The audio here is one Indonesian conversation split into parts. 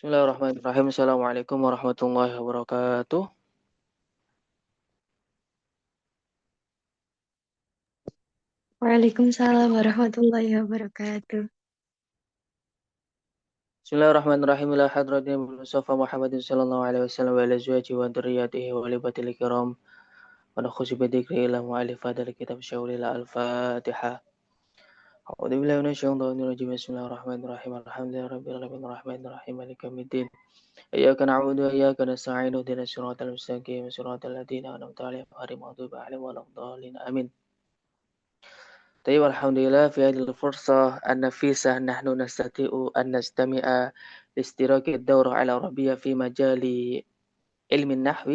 Bismillahirrahmanirrahim. Assalamualaikum warahmatullahi wabarakatuh. Waalaikumsalam warahmatullahi wabarakatuh. Bismillahirrahmanirrahim. Ila hadratin Mustafa Muhammadin sallallahu alaihi wasallam wa ala azwajihi wa dzurriyyatihi wa libatil kiram wa nakhusu bi dzikri ila mu'allifat dari kitab Syaulil Al-Fatihah. A'udzu billahi minasyaitonir rajim. Bismillahirrahmanirrahim. Alhamdulillahirabbil alamin arrahmanir rahim maliki yaumiddin. Iyyaka na'budu wa iyyaka nasta'in ihdinas siratal mustaqim siratal ladzina an'amta 'alaihim ghairil maghdubi 'alaihim waladdallin. Amin. طيب الحمد لله في هذه الفرصة النفيسة نحن نستطيع أن نستمع لاشتراك الدورة العربية في مجال علم النحو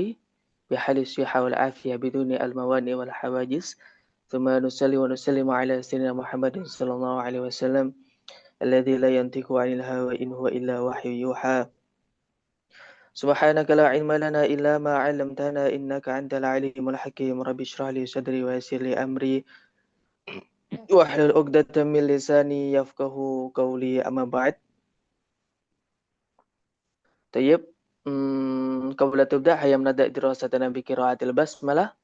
بحال الصحة والعافية بدون الموانع والحواجز ثم نصلي ونسلم على سيدنا محمد صلى الله عليه وسلم الذي لا ينطق عن الهوى إن هو إلا وحي يوحى سبحانك لا علم لنا إلا ما علمتنا إنك أنت العليم الحكيم رب اشرح لي صدري ويسر لي أمري واحلل عقدة من لساني يفقه قولي أما بعد. طيب قبل تبدأ هيا نبدأ دراستنا بقراءة البسملة.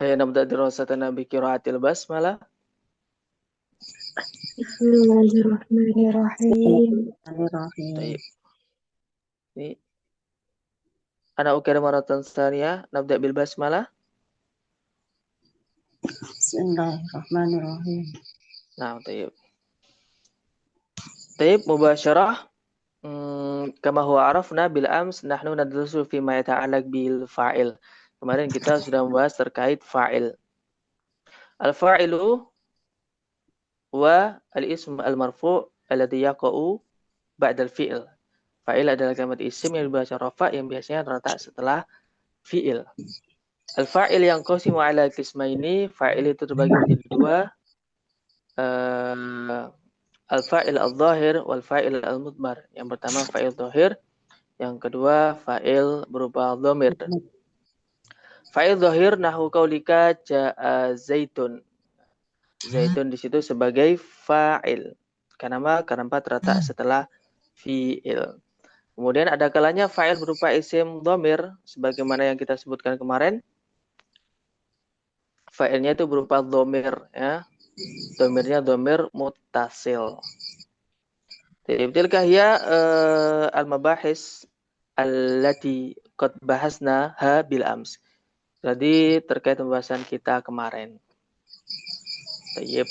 هيا نبدأ دراستنا بقراءة البسملة. Bismillahirrahmanirrahim. طيب ini أنا أكرر مرة ثانية نبدأ بالبسملة. Bismillahirrahmanirrahim. نعم طيب مباشرة. كما هو عرفنا بالأمس نحن ندرس فيما يتعلق بالفاعل. Kemarin kita sudah membahas terkait fa'il. Al-fa'ilu wa al-ism al-marfu' alladhi yaqa'u ba'dal fi'il. Fa'il adalah kalimat isim yang dibaca rafa yang biasanya terletak setelah fi'il. Al-fa'il yang qasimu ala qismaini, fa'il itu terbagi menjadi dua. Al-fa'il al-zahir wal fa'il al-mudmar. Yang pertama fa'il zahir, yang kedua fa'il berupa dhamir. Fa'il zahir nahu qaulika ja'a zaitun. Zaitun di situ sebagai fa'il. Kenapa terletak setelah fi'il. Kemudian ada kalanya fa'il berupa isim dhamir sebagaimana yang kita sebutkan kemarin. Fa'ilnya itu berupa dhamir ya. Dhamirnya dhamir muttasil. Jadi tilka hiya al-mabahis allati qad bahasna ha bil ams. Jadi terkait pembahasan kita kemarin. Tayyib.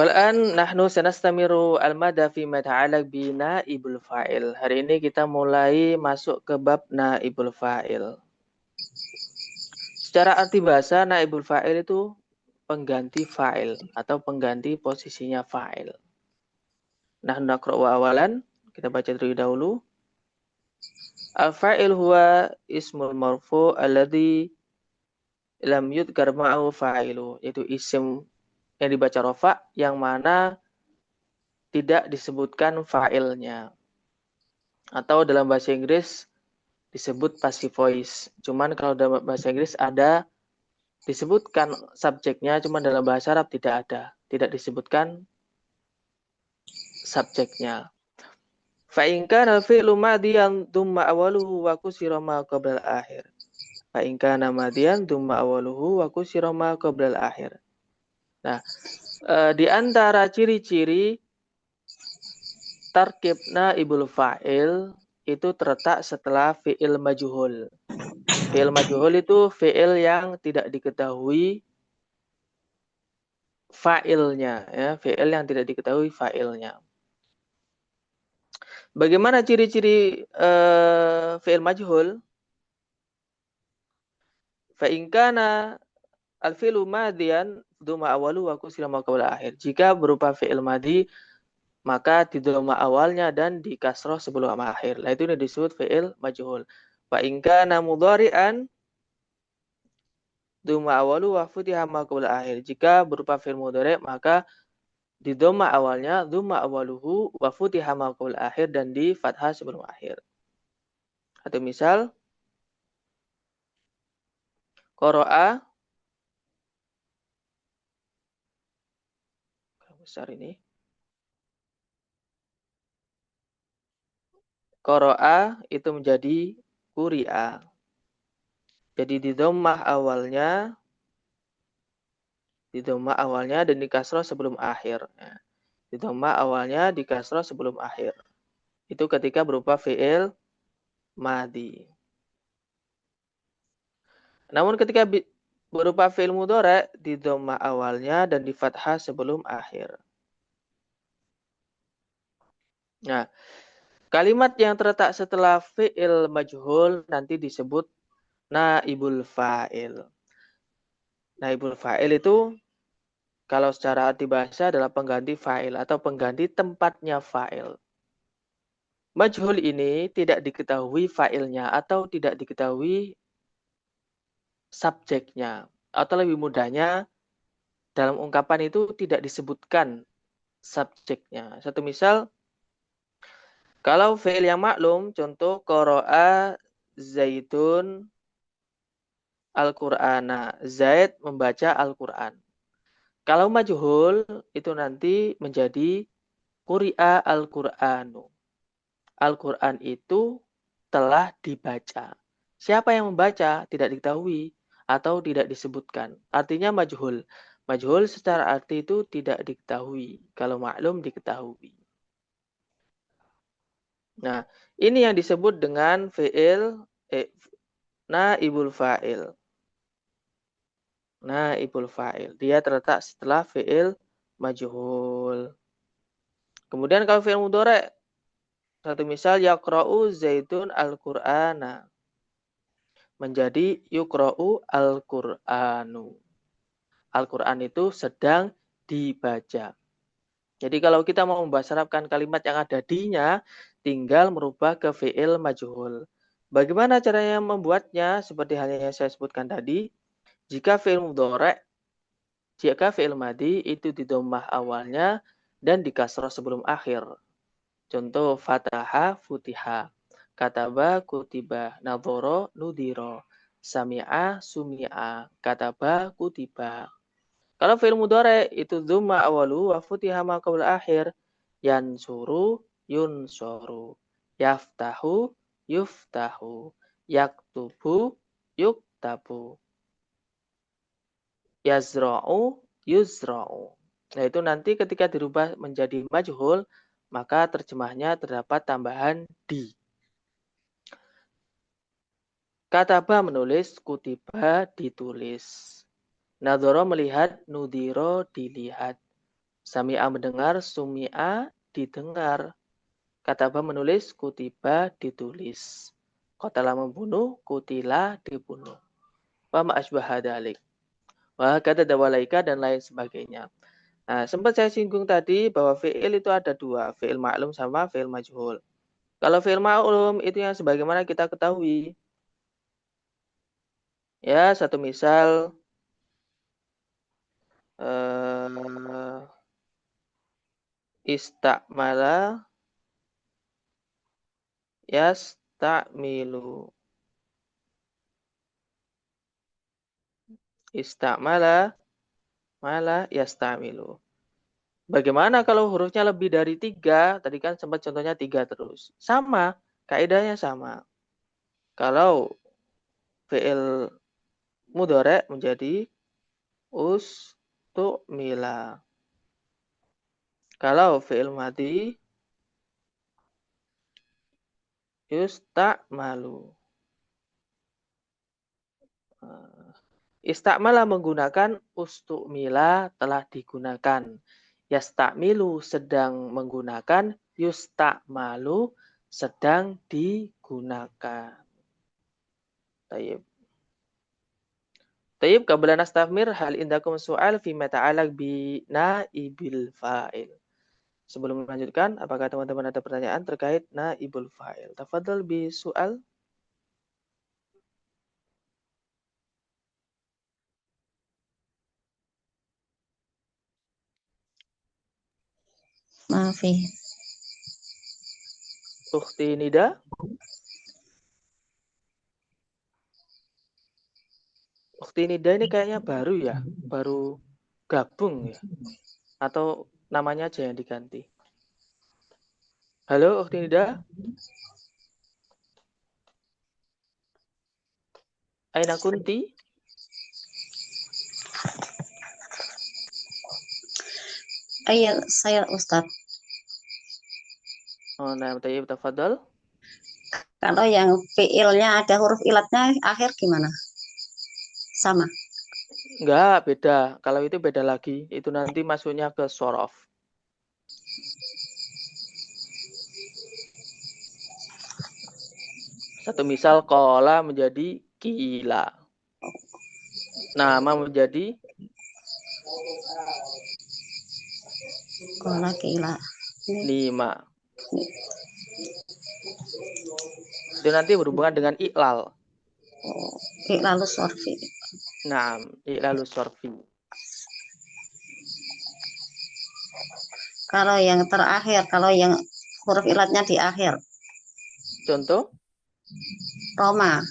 Wal'an nahnu sanastamiru al-mada fi ma ta'alaq bi naibul fa'il. Hari ini kita mulai masuk ke bab naibul fa'il. Secara arti bahasa, naibul fa'il itu pengganti fa'il atau pengganti posisinya fa'il. Nahnu naqra'u awalan, kita baca terlebih dahulu. Al-fa'il huwa ismul marfu' alladhi lam yudhkar ma'ahu fa'ilu, yaitu isim yang dibaca rafa yang mana tidak disebutkan fa'ilnya. Atau dalam bahasa Inggris disebut passive voice. Cuman kalau dalam bahasa Inggris ada disebutkan subjeknya, cuman dalam bahasa Arab tidak ada. Tidak disebutkan subjeknya. Fa in kana fi'lu madiyan thumma awaluhu wa kusira ma qabla al-akhir. Fa in kana madiyan thumma awaluhu wa kusira ma qabla al-akhir. Nah, di antara ciri-ciri tarkib naibul fa'il itu terletak setelah fi'il majhul. Fi'il majhul itu fi'il yang tidak diketahui fa'ilnya, ya, fi'il yang tidak diketahui fa'ilnya. Bagaimana ciri-ciri fi'il majhul? Fa in kana al-fi'lu madiyan dhamma awalu wa kusira ma qabla akhir. Jika berupa fi'il madi maka di dhamma awalnya dan di kasroh sebelum akhir. Nah, itu disebut fi'il majhul. Fa in kana mudhari'an dhamma awalu wa futiha ma qabla akhir. Jika berupa fi'il mudhari' maka Di dhamma awalnya, dhamma awaluhu, wa futiha ma qabla akhir, dan di fathah sebelum akhir. Atau misal, qara'a, besar ini, qara'a itu menjadi quri'a. Jadi di dhammah awalnya dan di kasrah sebelum akhir. Ya. Di dhammah awalnya di kasrah sebelum akhir. Itu ketika berupa fi'il madhi. Namun ketika berupa fi'il mudhari' di dhammah awalnya dan di fathah sebelum akhir. Nah, kalimat yang terletak setelah fi'il majhul nanti disebut naibul fa'il. Naibul fa'il itu kalau secara arti bahasa adalah pengganti fa'il atau pengganti tempatnya fa'il. Majhul ini tidak diketahui fa'ilnya atau tidak diketahui subjeknya. Atau lebih mudahnya, dalam ungkapan itu tidak disebutkan subjeknya. Satu misal, kalau fi'il yang maklum, contoh qara'a Zaidun Al-Qur'ana. Zaid membaca Al-Qur'an. Kalau majhul itu nanti menjadi quri'a Al-Qur'anu. Al-Qur'an itu telah dibaca. Siapa yang membaca tidak diketahui atau tidak disebutkan. Artinya majhul. Majhul secara arti itu tidak diketahui. Kalau maklum diketahui. Nah, ini yang disebut dengan fi'il naibul fa'il. Naibul fa'il. Dia terletak setelah fi'il majhul. Kemudian kalau fi'il mudhari', satu misal yaqra'u Zaidun al-Qur'ana. Menjadi yuqra'u al-Qur'anu. Al-Qur'an itu sedang dibaca. Jadi kalau kita mau membahas Arabkan kalimat yang ada di-nya, tinggal merubah ke fi'il majhul. Bagaimana caranya membuatnya? Seperti halnya yang saya sebutkan tadi, jika fi'il mudhari', jika fi'il madhi itu di dhammah awalnya dan di kasrah sebelum akhir. Contoh fataha, futiha, kataba, kutiba, nadhara, nudhira, sami'a, sumi'a, kataba, kutiba. Kalau fi'il mudhari itu dhamma awalu wa futiha ma qabla akhir, yansuru, yunsoru, yaftahu, yuftahu, yaktubu, yuktabu, yazra'u, yuzra'u. Nah, itu nanti ketika dirubah menjadi majhul, maka terjemahnya terdapat tambahan di. Kataba menulis, kutiba ditulis. Nadhara melihat, nudhira dilihat. Sami'a mendengar, sumi'a didengar. Kataba menulis, kutiba ditulis. Qatala membunuh, kutila dibunuh. Wa ma asbaha dzalik. Wa kata dawalaika dan lain sebagainya. Nah, sempat saya singgung tadi bahwa fi'il itu ada dua, fi'il maklum sama fi'il majhul. Kalau fi'il maklum itu yang sebagaimana kita ketahui. Ya, satu misal istakmala yastakmilu. Istakmala mala yastamilu. Bagaimana kalau hurufnya lebih dari 3? Tadi kan sempat contohnya 3 terus. Sama, kaidahnya sama. Kalau fi'il mudhari menjadi ustumila. Kalau fi'il madhi yustakmalu. Istakmala menggunakan ustumila telah digunakan. Yastakmilu sedang menggunakan, yustakmalu sedang digunakan. Tayyib. Tayyib, qabla nastafmir hal indakum su'al fi ma ta'alaq bi naibil fa'il. Sebelum melanjutkan, apakah teman-teman ada pertanyaan terkait naibul fa'il? Tafadhal bi su'al. Maafi. Ukhti Nida? Ukhti Nida ini kayaknya baru ya, baru gabung ya, atau namanya aja yang diganti. Halo Ukhti Nida? Aina kunti? Iya, saya Ustadz. Oh, nah, tayyib, tafadhal. Kalau yang fiilnya ada huruf ilatnya akhir gimana? Sama. Enggak, beda. Kalau itu beda lagi. Itu nanti masuknya ke sorof. Satu misal, kola menjadi kila. Nama menjadi Kola kila. nima. Itu nanti berhubungan dengan iklal. Lalu sorfi. Nah, iklalu sorfi. Kalau yang terakhir, kalau yang huruf ilatnya di akhir. Contoh, Roma.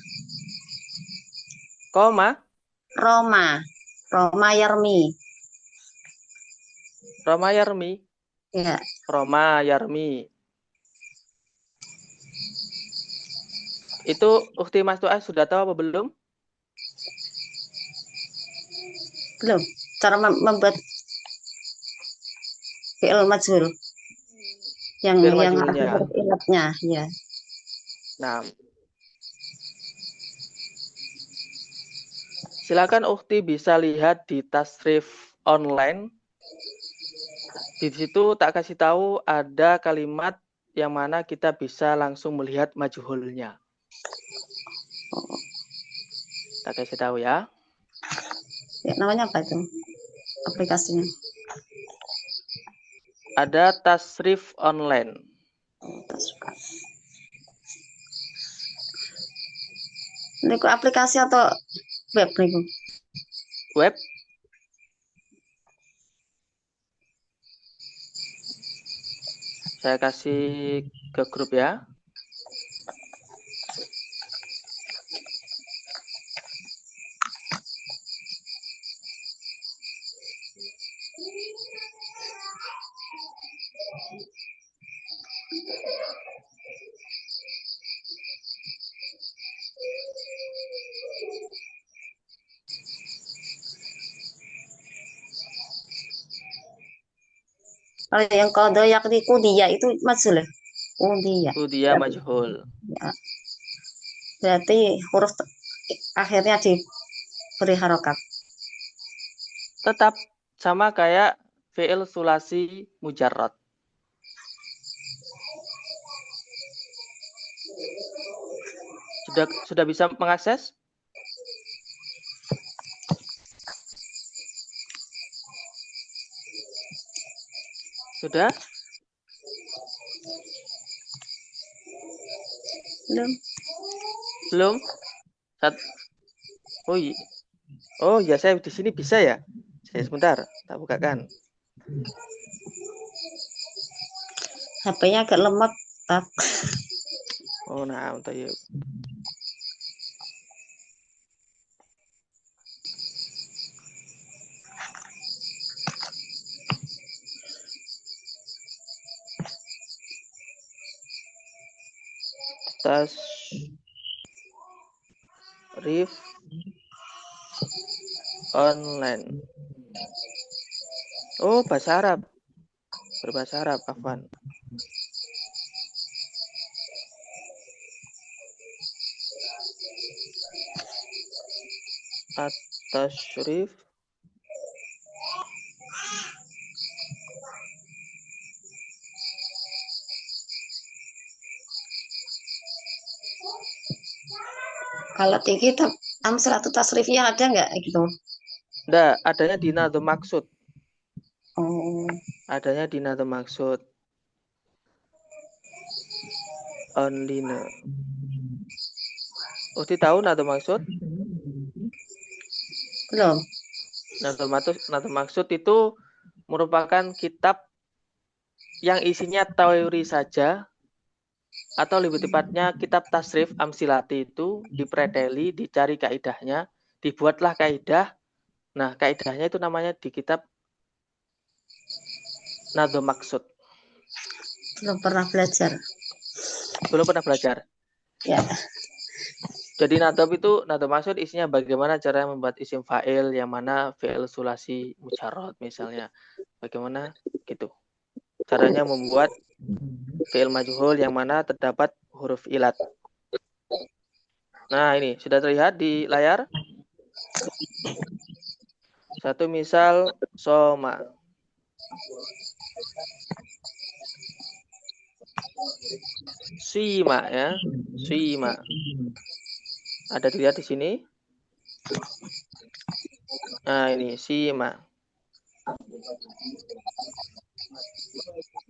koma, Roma. Roma Yarmi. Roma Yarmi. Ya. Roma Yarmi. Itu Ukhti Mas Tuah sudah tahu apa belum? Belum. Cara membuat fi'il majhul. Yang Fi'il ada majhulnya. huruf ilatnya, ya. Nah, silakan Ukhti bisa lihat di Tasrif online. Di situ tak kasih tahu ada kalimat yang mana kita bisa langsung melihat majhulnya. Tak kasih tahu ya. Ya, namanya apa itu? Aplikasinya. Ada Tasrif online. Ini aplikasi atau web nih? Web. Saya kasih ke grup ya. Kalau yang kode yakni kudiya itu majhul ya? Kudiya. Dia majhul. Ya. Berarti huruf akhirnya diberi harokat. Tetap sama kayak fi'il sulasi mujarrad. Sudah bisa mengakses? Sudah? Belum. Belum? Oh ya, saya di sini bisa ya. Saya sebentar, tak bukakan. HP-nya agak lemot, Tat. Oh, nah, tayyib. Tasrif online. Oh, bahasa Arab. Berbahasa Arab, afwan. At-tashrif Kalau di kitab Amsalatul Tasrifiyah ada nggak gitu? Nggak, adanya di Nadhum Maksud. Oh, Adanya di Nadhum Maksud. Online. Uti tahu Nadhum Maksud? belum. Nadhum Maksud itu merupakan kitab yang isinya teori saja, atau lebih tepatnya kitab tasrif amsilati itu dipreteli, dicari kaidahnya, dibuatlah kaidah. Nah, kaidahnya itu namanya di kitab Nadhum Maksud. Belum pernah belajar. Belum pernah belajar. Ya. Jadi Nadhum Maksud isinya bagaimana cara membuat isim fa'il yang mana fi'il sulasi mujarrad misalnya. Bagaimana gitu. Caranya membuat fi'il majhul yang mana terdapat huruf ilat. Nah, ini sudah terlihat di layar. Satu misal soma. Sima ya. Sima. Ada dilihat di sini. Nah, ini sima.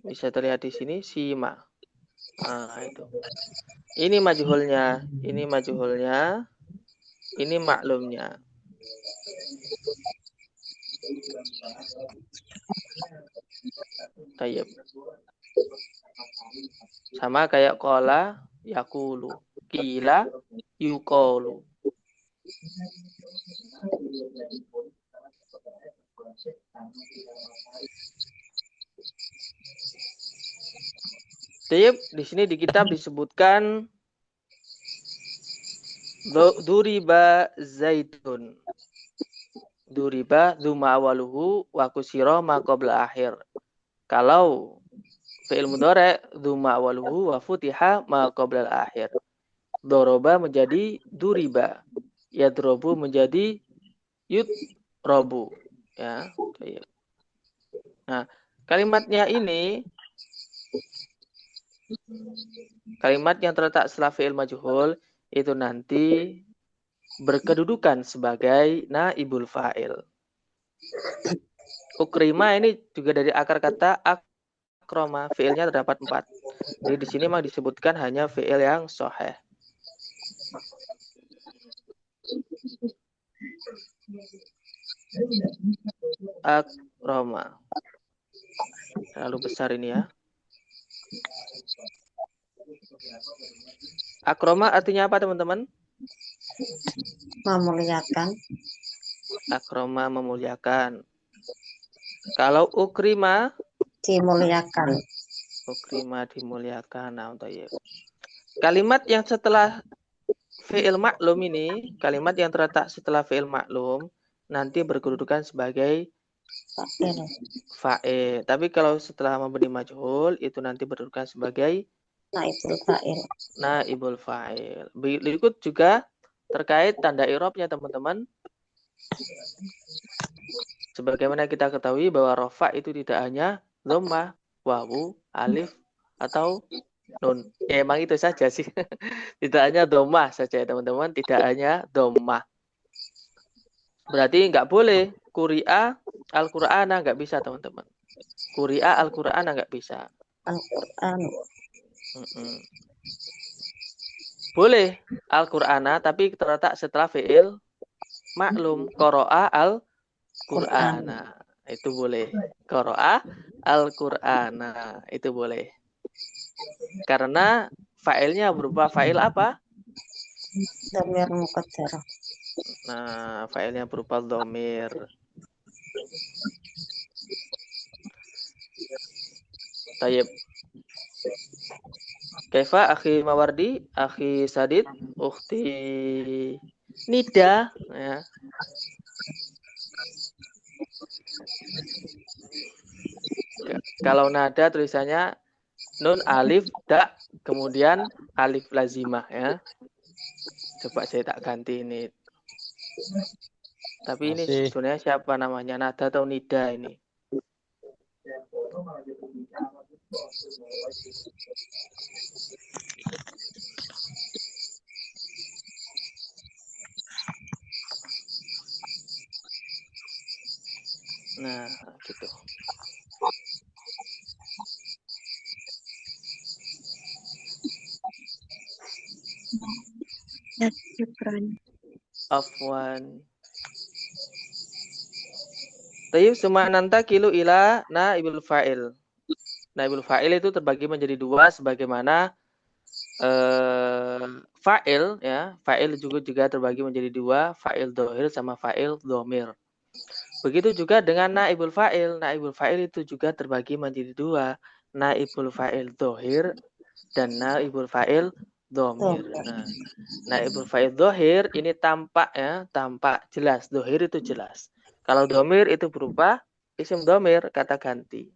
Bisa terlihat di sini sima. Nah, itu. Ini majhulnya, ini majhulnya, ini maklumnya. Tayyib. Sama kayak qala yaqulu, qila yuqalu. Tayyib, di sini di kitab disebutkan duriba zaitun. Duriba dzuma awaluhu wa kusira ma qabla akhir. Kalau fi'il mudhari' dzuma awaluhu wa futiha ma qabla akhir. Doroba menjadi duriba. Yadrobu menjadi yutrobu. Ya, nah, kalimatnya ini kalimat yang terletak setelah fi'il majhul itu nanti berkedudukan sebagai naibul fa'il. Ukrima ini juga dari akar kata akroma, fi'ilnya terdapat 4. Jadi di sini memang disebutkan hanya fi'il yang sahih. Akroma. Terlalu besar ini ya. Akroma artinya apa teman-teman? Memuliakan. Akroma memuliakan. Kalau ukrima Dimuliakan. Ukrima dimuliakan. Nah, tayyib. Kalimat yang setelah fi'il maklum ini, kalimat yang terletak setelah fi'il maklum nanti berkedudukan sebagai fa'il. Tapi kalau setelah memberi majhul itu nanti berkedudukan sebagai naibul fa'il. Naibul fa'il. Berikut juga terkait tanda i'rabnya teman-teman. Sebagaimana kita ketahui bahwa rofa itu tidak hanya dhammah, wawu, alif, atau nun. Ya, emang itu saja sih. Tidak hanya dhammah saja teman-teman, tidak hanya dhammah. Berarti nggak boleh Quri'a Al-Qur'ana, nggak bisa teman-teman. Quri'a Al-Qur'ana nggak bisa. Al-Qur'an. Boleh Al-Qur'ana tapi terletak setelah fi'il maklum. Qara'a Al-Qur'ana. Itu boleh. Qara'a Al-Qur'ana. Itu boleh. Karena fa'ilnya berupa fa'il apa? Dhamir muqaddar. Nah, fa'ilnya berupa dhamir. Tayyib. Kaifa akhi Mawardi, akhi Sadid, ukhti Nida, ya. Kalau nada tulisannya nun alif da kemudian alif lazimah ya. Coba saya tak ganti ini. Tapi ini sebenarnya siapa namanya, nada atau nida ini? Nah, gitu. Ya, syukran. Afwan. Tayyib summa nantaqilu ila naibul fa'il. Naibul fa'il itu terbagi menjadi dua sebagaimana fa'il ya. Fa'il juga terbagi menjadi dua, fa'il dhohir sama fa'il dhamir. Begitu juga dengan naibul fa'il. Naibul fa'il itu juga terbagi menjadi dua, naibul fa'il dhohir dan naibul fa'il dhamir. Nah, naibul fa'il dhohir ini tampak ya, tampak jelas. Dhohir itu jelas. Kalau dhamir itu berupa isim dhamir, kata ganti.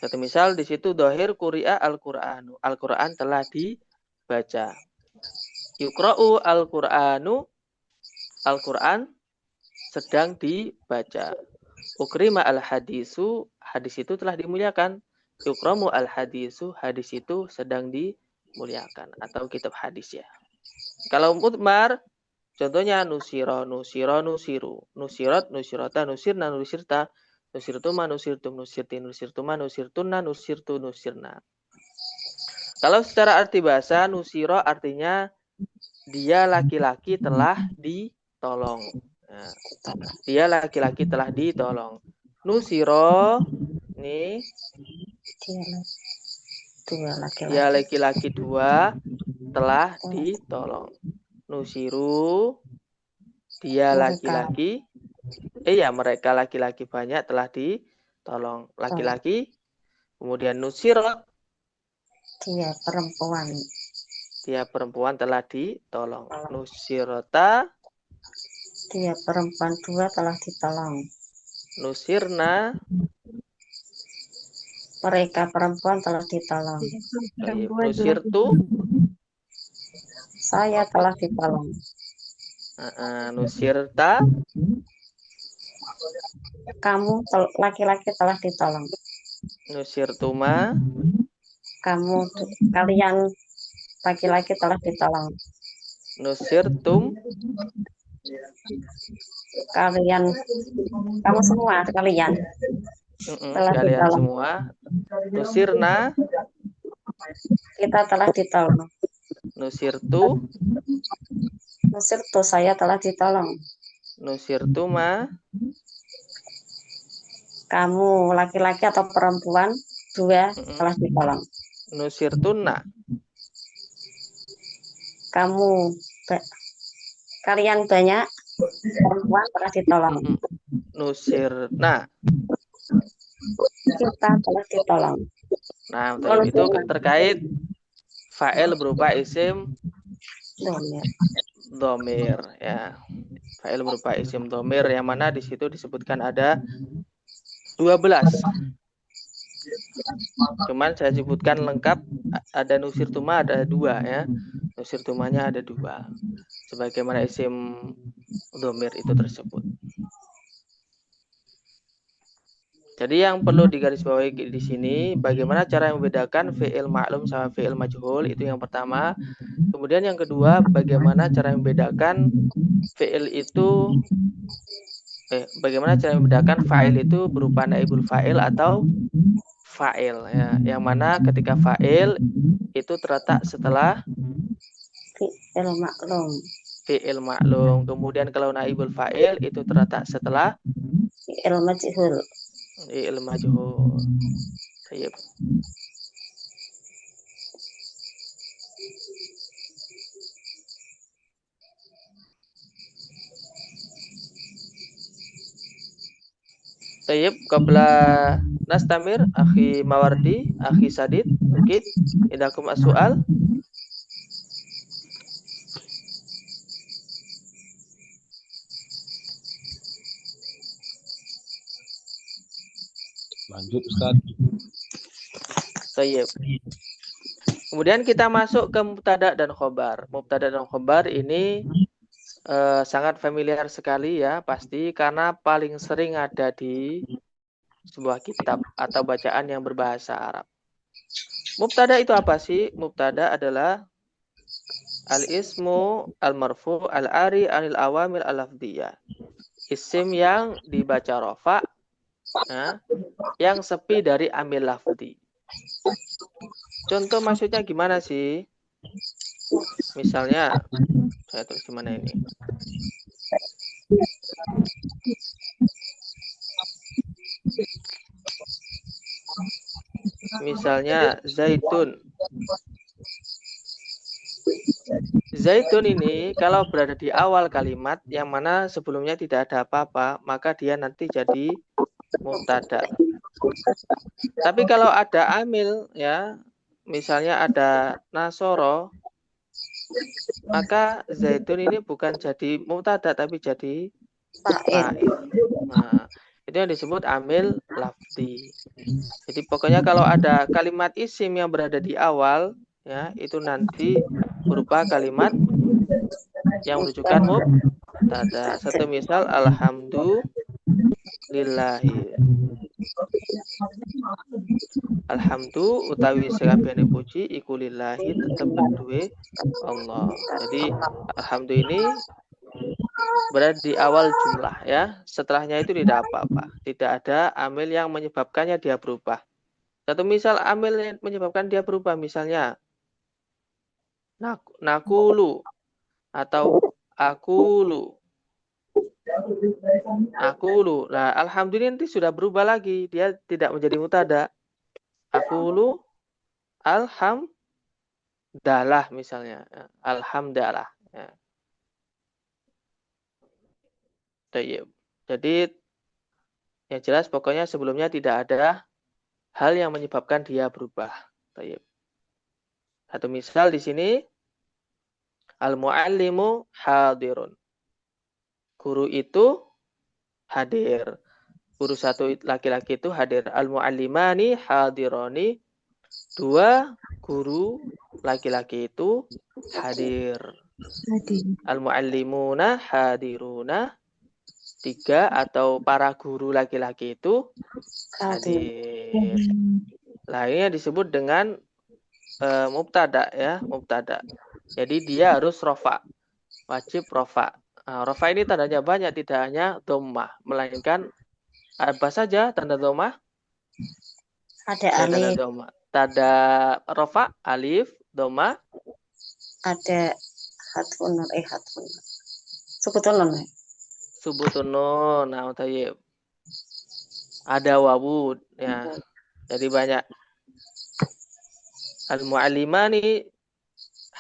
Satu misal di situ dhohir quri'a al-Qur'anu. Al-Qur'an telah dibaca. Yukra'u al-Qur'anu. Al-Qur'an sedang dibaca. Ukrima al-hadisu. Hadis itu telah dimuliakan. Yukramu al-hadisu. Hadis itu sedang dimuliakan. Atau kitab hadis ya. Kalau mudmar, contohnya nusiro, nusiro, nusiru. Nusirat, nusirota, nusirna, nusirta. Nusirtuma, nusirtum, nusirti, nusirtuma, nusirtuna, nusirtu, nusirna. Kalau secara arti bahasa, nusiro artinya dia laki-laki telah ditolong. Nah, dia laki-laki telah ditolong. Nusiro, nih, dia laki-laki dua telah ditolong. Nusiru, dia laki-laki, mereka laki-laki banyak telah ditolong. Laki-laki, kemudian nusiro, dia perempuan telah ditolong. Nusirota, dia perempuan dua telah ditolong. Nusirna, mereka perempuan telah ditolong. Nusirtu, saya telah ditolong. Nusirta, kamu laki-laki telah ditolong. Nusirtuma, kalian laki-laki telah ditolong. Nusirtum, kamu semua kalian telah ditolong. Semua. Nusirna, kita telah ditolong. Nusirtu, saya telah ditolong. Nusirtuma, kamu laki-laki atau perempuan dua telah ditolong. Nusirtuna, kalian banyak perempuan telah ditolong. Nusirna, kita telah ditolong. Nah, itu terkait fa'il berupa isim dhamir ya. Fa'il berupa isim dhamir yang mana di situ disebutkan ada 12. Cuman saya sebutkan lengkap, ada nusirtuma ada 2 ya. Nusirtumanya ada 2. Sebagaimana isim dhamir itu tersebut. Jadi yang perlu digarisbawahi di sini, bagaimana cara membedakan fi'il ma'lum sama fi'il majhul, itu yang pertama. Kemudian yang kedua, bagaimana cara membedakan fi'il itu, bagaimana cara membedakan fa'il itu berupa naibul fa'il atau fa'il, ya. Yang mana ketika fa'il itu terletak setelah fi'il ma'lum. Kemudian kalau naibul fa'il itu terletak setelah fi'il majhul. Baik. Baik, qabla nastamir, akhi Mawardi, akhi Sadid, mungkin indakum as-su'al. Lanjut Ustaz. Baik. Kemudian kita masuk ke mubtada dan khobar. Mubtada dan khobar ini sangat familiar sekali ya, pasti karena paling sering ada di sebuah kitab atau bacaan yang berbahasa Arab. Mubtada itu apa sih? Mubtada adalah al-ismu al-marfu al-ari anil awamil al-lafdiyah. Isim yang dibaca rofa, yang sepi dari amil lafdi. Contoh maksudnya gimana sih? Misalnya, saya tulis gimana ini? Misalnya zaitun. Zaitun ini kalau berada di awal kalimat yang mana sebelumnya tidak ada apa-apa, maka dia nanti jadi mubtada. Tapi kalau ada amil ya, misalnya ada nasoro, maka zaitun ini bukan jadi mubtada tapi jadi fa'il. Nah, itu yang disebut amil lafzi. Jadi pokoknya kalau ada kalimat isim yang berada di awal ya, itu nanti berupa kalimat yang menunjukkan mubtada. Satu misal alhamdulillahi. Alhamdu utawi sekabehane puji iku lillahi tetep kedue Allah. Jadi alhamdu ini berada di awal jumlah ya. Setelahnya itu tidak apa-apa. Tidak ada amil yang menyebabkannya dia berubah. Satu misal amil yang menyebabkan dia berubah misalnya nakulu atau akulu. Akulu. Nah, alhamdulillah nanti sudah berubah lagi. Dia tidak menjadi mutada. Akulu alhamdalah misalnya. Alhamdalah. Ya. Jadi yang jelas pokoknya sebelumnya tidak ada hal yang menyebabkan dia berubah. Satu misal di sini al-muallimu hadirun. Guru itu hadir. Guru satu laki-laki itu hadir. Al-muallimani hadironi. Dua guru laki-laki itu hadir. Al-muallimuna hadiruna. Tiga atau para guru laki-laki itu hadir. Nah, ini disebut dengan mubtada ya, mubtada. Jadi dia harus rofa. Wajib rofa. Nah, rofa ini tandanya banyak, tidak hanya dhammah, melainkan apa saja tanda dhammah? Ada Tanda alif. dhammah. Tanda rofa, alif, dhammah. Ada hatfun hatfun. Sukutun nun. Subutun nun. Nah, tayyib. Ada wawu ya. Jadi banyak. Al-muallimani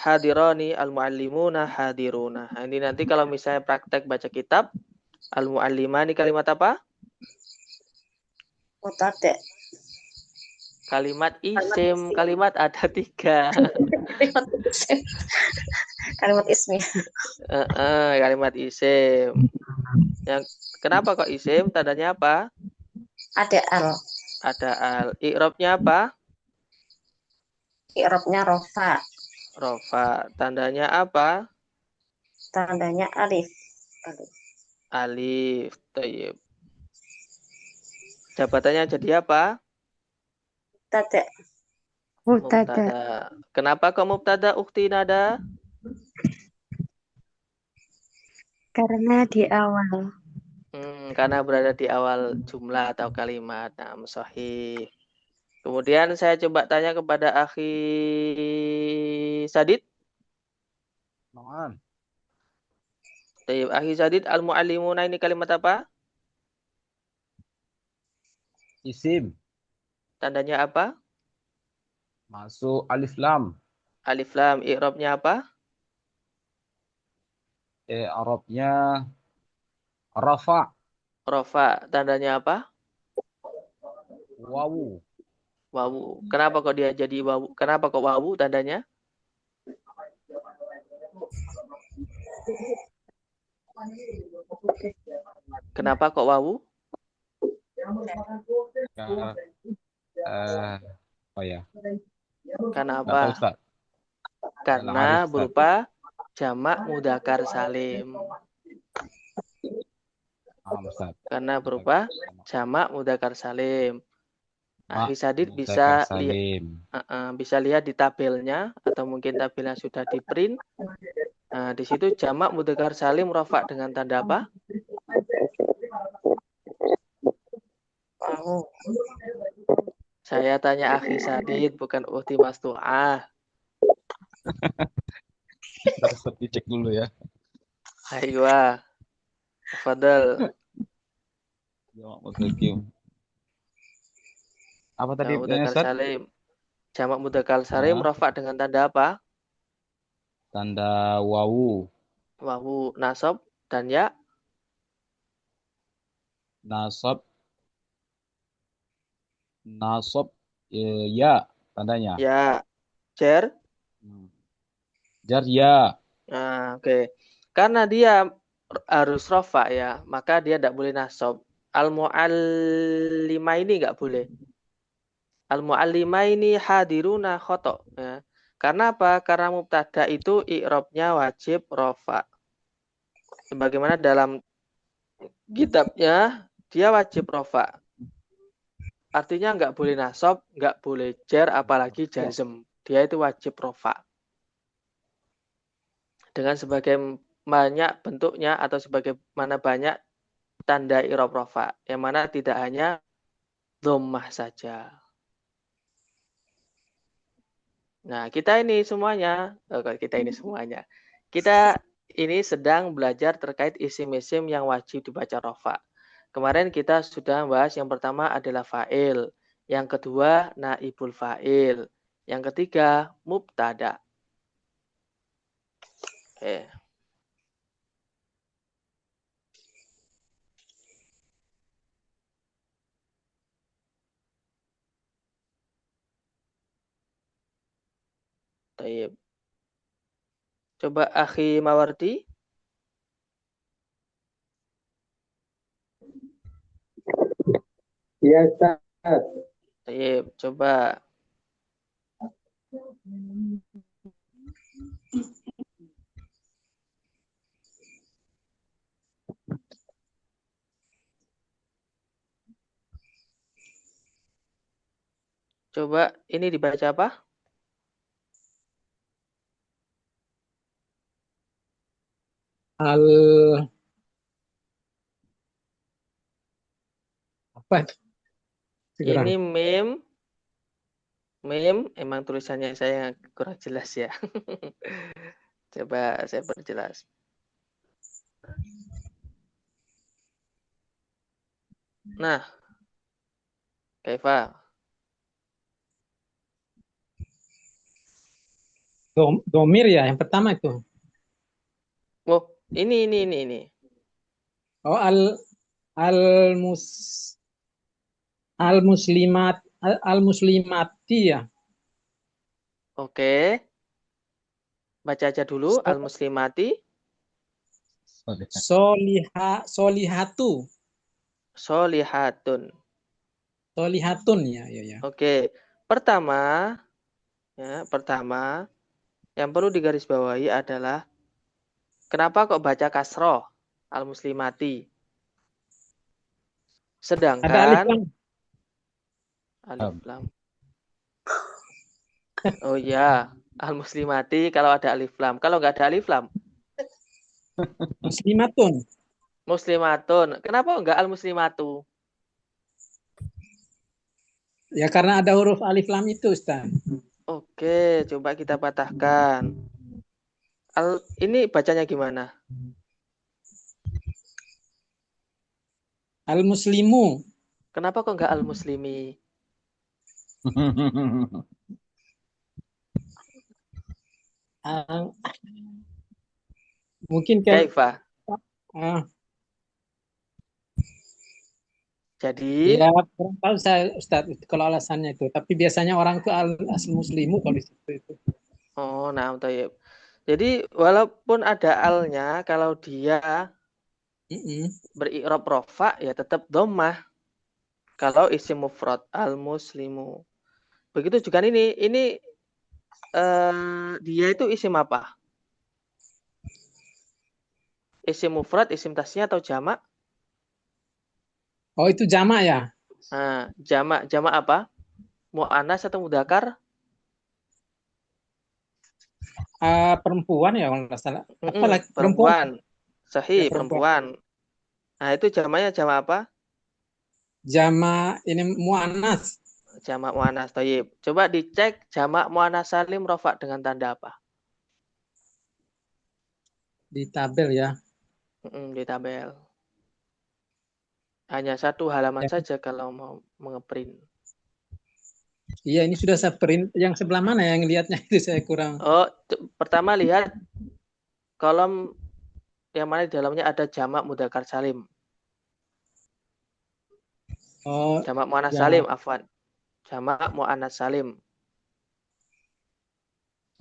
hadirani, al-muallimuna hadiruna. Nah, ini nanti kalau misalnya praktek baca kitab, al-muallimani kalimat apa? Mutada. Kalimat isim, kalimat ada tiga. Kalimat ismi. Kalimat isim. Yang kenapa kok isim? Tandanya apa? Ada al. Ada al. I'rabnya apa? I'rabnya rofa. Rofa. Tandanya apa? Tandanya alif. Alif. Tayyib. Jabatannya jadi apa? Mutada. Mubtada. Kenapa kok mubtada ukhti nada? Karena di awal. Karena berada di awal jumlah atau kalimat. Nah, sahih. Kemudian saya coba tanya kepada Akhi Sadid. Naam. Tayyib. Akhi Sadid, al-muallimuna ini kalimat apa? Isim. Tandanya apa? Masuk alif lam. Alif lam. I'rabnya apa? Arabnya rafa. Rofa. Tandanya apa? Wawu. Wawu. Kenapa kok dia jadi wawu? Kenapa kok wawu tandanya? Kenapa kok wawu? Oh ya. Karena Nggak tahu, apa? Ustaz. Karena Al-arif, Ustaz. berupa jamak mudzakkar salim. Ustaz. Karena berupa jamak mudzakkar salim. Akhi Sadid Mudzakkar bisa lihat bisa lihat di tabelnya atau mungkin tabelnya sudah di print. Nah, di situ jamak mudzakkar salim rafa dengan tanda apa? Wawu. Saya tanya Akhi Sadid bukan Uhti Mastu'ah. Harus dicek dulu ya. Aywa. Fadal. Jamak mustaqim. Apa tadi Jamak mudzakkar Ustaz? salim. Jamak mudzakkar salim Ya, rafa dengan tanda apa? tanda wawu, Wawu, nasab, dan ya. nasab, nasab, ya tandanya. Ya, jar. Hmm. Jar ya. Nah, oke. Karena dia harus rafa ya, maka dia tidak boleh nasab. Al-mu'allima ini nggak boleh. Al-mu'allima ini hadiruna khoto. Ya. Karena apa? Karena mubtada itu i'rabnya wajib rafa. Sebagaimana dalam kitabnya, dia wajib rafa. Artinya nggak boleh nasab, nggak boleh jar, apalagi jazm. Dia itu wajib rafa. Dengan sebagai banyak bentuknya atau sebagaimana banyak tanda i'rab rafa. Yang mana tidak hanya dhammah saja. Nah, kita ini semuanya, kita ini sedang belajar terkait isim-isim yang wajib dibaca rafa. Kemarin kita sudah bahas yang pertama adalah fa'il, yang kedua naibul fa'il, yang ketiga mubtada. Oke, baik. Coba Akhi Mawardi, Iya, Ustaz. baik. Coba ini dibaca apa? Al apa? Ini Kurang. mem, emang tulisannya saya yang kurang jelas ya. Coba saya perjelas. Nah, Kaifa. Domir ya, yang pertama itu. Oh, ini. Oh, al mus al muslimat al muslimati ya. Oke, baca aja dulu So, al-muslimati solihatu. solihatun. Solihatun ya, ya, ya. Oke, pertama yang perlu digarisbawahi adalah kenapa kok baca kasroh al-muslimati, Ada alif sedangkan lam. alif lam. Oh ya, al-muslimati kalau ada alif lam. Kalau nggak ada alif lam, Muslimatun. muslimatun. Kenapa nggak al-muslimatu? Ya karena ada huruf alif lam itu, Ustaz. Oke, coba kita patahkan. Ini bacanya gimana? Al muslimu. Kenapa kok nggak al-muslimi? Ah, mungkin kan Kaifa. ah, Jadi, ya kurang tahu saya Ustaz kalau alasannya itu. Tapi biasanya orang itu asal muslimu kalau di situ itu. oh, nah, tayyib. Jadi, walaupun ada alnya, kalau dia Mm-mm. beri'rab rofa, ya tetap dhammah. Kalau isim mufrad, al-muslimu. Begitu juga ini dia itu isim apa? Isim mufrad, isim tasnya atau jamak? Oh itu jamak ya? Nah, jamak apa? Mu'annas atau mudakar? Perempuan ya kalau nggak salah. Apa lagi perempuan? Perempuan. Ya Sahih, perempuan. perempuan. Nah, itu jamaknya jamak apa? Jamak ini muannas Jamak muannas thayyib. Coba dicek jamak muannas salim rofa dengan tanda apa? di tabel ya. Di tabel. Hanya satu halaman Ya, saja kalau mau mengeprint. Iya, ini sudah saya print. Yang sebelah mana yang lihatnya itu saya kurang. Oh, pertama lihat kolom yang mana di dalamnya ada jamak mudzakkar salim. Oh, Jamak muannas ya. salim, afwan. Jamak muannas salim.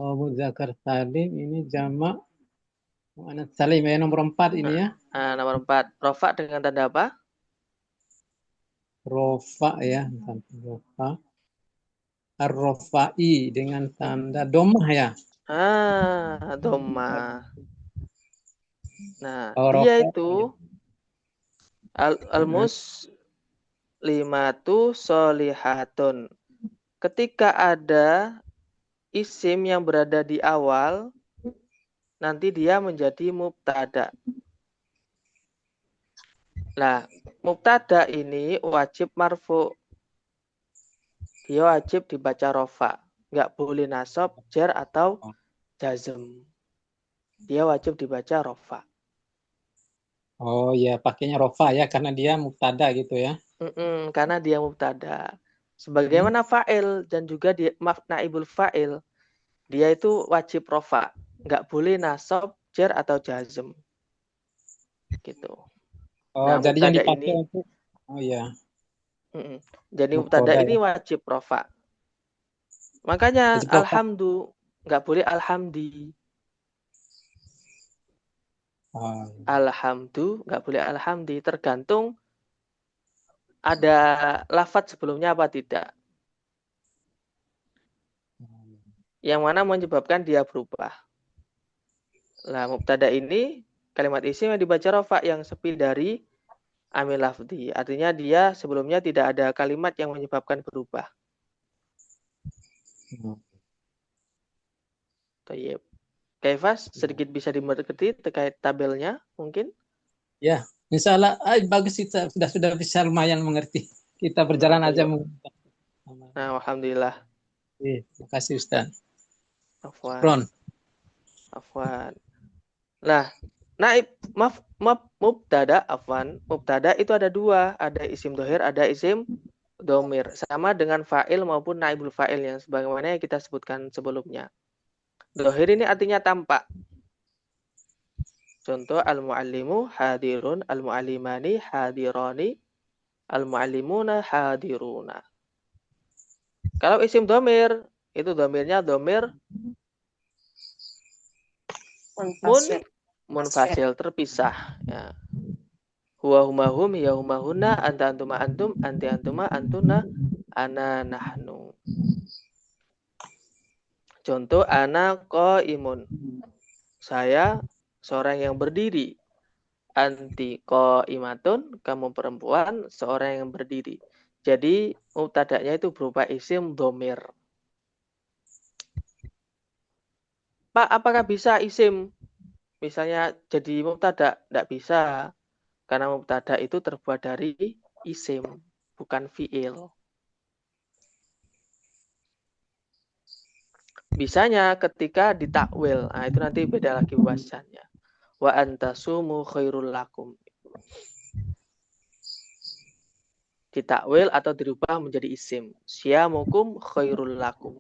Oh, muzakkar salim ini jamak muannats salim ya, nomor 4 ini ya. Nah, nomor 4. Rofa dengan tanda apa? Rofa ya, rofa. Ar-Rofai dengan tanda domah ya. Doma. Nah, Oh, dia rofa. itu al-muslimatu solihatun. Ketika ada isim yang berada di awal, nanti dia menjadi mubtada. Nah, mubtada ini wajib marfu. Dia wajib dibaca rofa. Nggak boleh nasab, jar, atau jazm. Dia wajib dibaca rofa. Oh ya, pakainya rofa ya karena dia mubtada gitu ya. Karena dia mubtada. Sebagaimana fa'il dan juga dia naibul fa'il, dia itu wajib rofa. Nggak boleh nasab, jar, atau jazm. Gitu. Oh, Nah, jadi yang mubtada dipakai ini, untuk ya, jadi mubtada mubtada ini ya. wajib rofa. Makanya Wajib rofa. nggak boleh alhamdi. Oh, Nggak boleh alhamdi. Tergantung ada lafadz sebelumnya apa tidak. Yang mana menyebabkan dia berubah. Lah, mubtada ini kalimat isim yang dibaca rofa yang sepi dari amil lafdi. Artinya dia sebelumnya tidak ada kalimat yang menyebabkan berubah. Tayyib. Kaifas, sedikit bisa dimengerti terkait tabelnya mungkin? ya, insya Allah bagus kita sudah bisa lumayan mengerti. Kita berjalan aja. Nah, alhamdulillah. Terima kasih Ustaz. Afwan. Nah, mubtada, afwan. Mubtada itu ada dua, ada isim dohir, ada isim domir. Sama dengan fa'il maupun naibul fa'il yang sebagaimana yang kita sebutkan sebelumnya. Dohir ini artinya tampak. Contoh al-muallimu hadirun, al-muallimani hadirani, al-muallimuna hadiruna. Kalau isim domir, itu domirnya domir munfasil, terpisah. Ya. Huwa huma hum, ya huma huna, anta antuma antum, anti antuma antuna, ana nahnu. Contoh ana qaimun. Saya seorang yang berdiri. Anti qaimatun, kamu perempuan, seorang yang berdiri. Jadi mubtada'nya itu berupa isim domir. Pak, apakah bisa isim misalnya jadi mubtada? Tidak bisa. Karena mubtada itu terbuat dari isim, bukan fiil. Bisanya ketika ditakwil. Nah, itu nanti beda lagi pembahasannya. Wa antasumu khairul lakum. Ditakwil atau dirubah menjadi isim. Syamukum khairul lakum.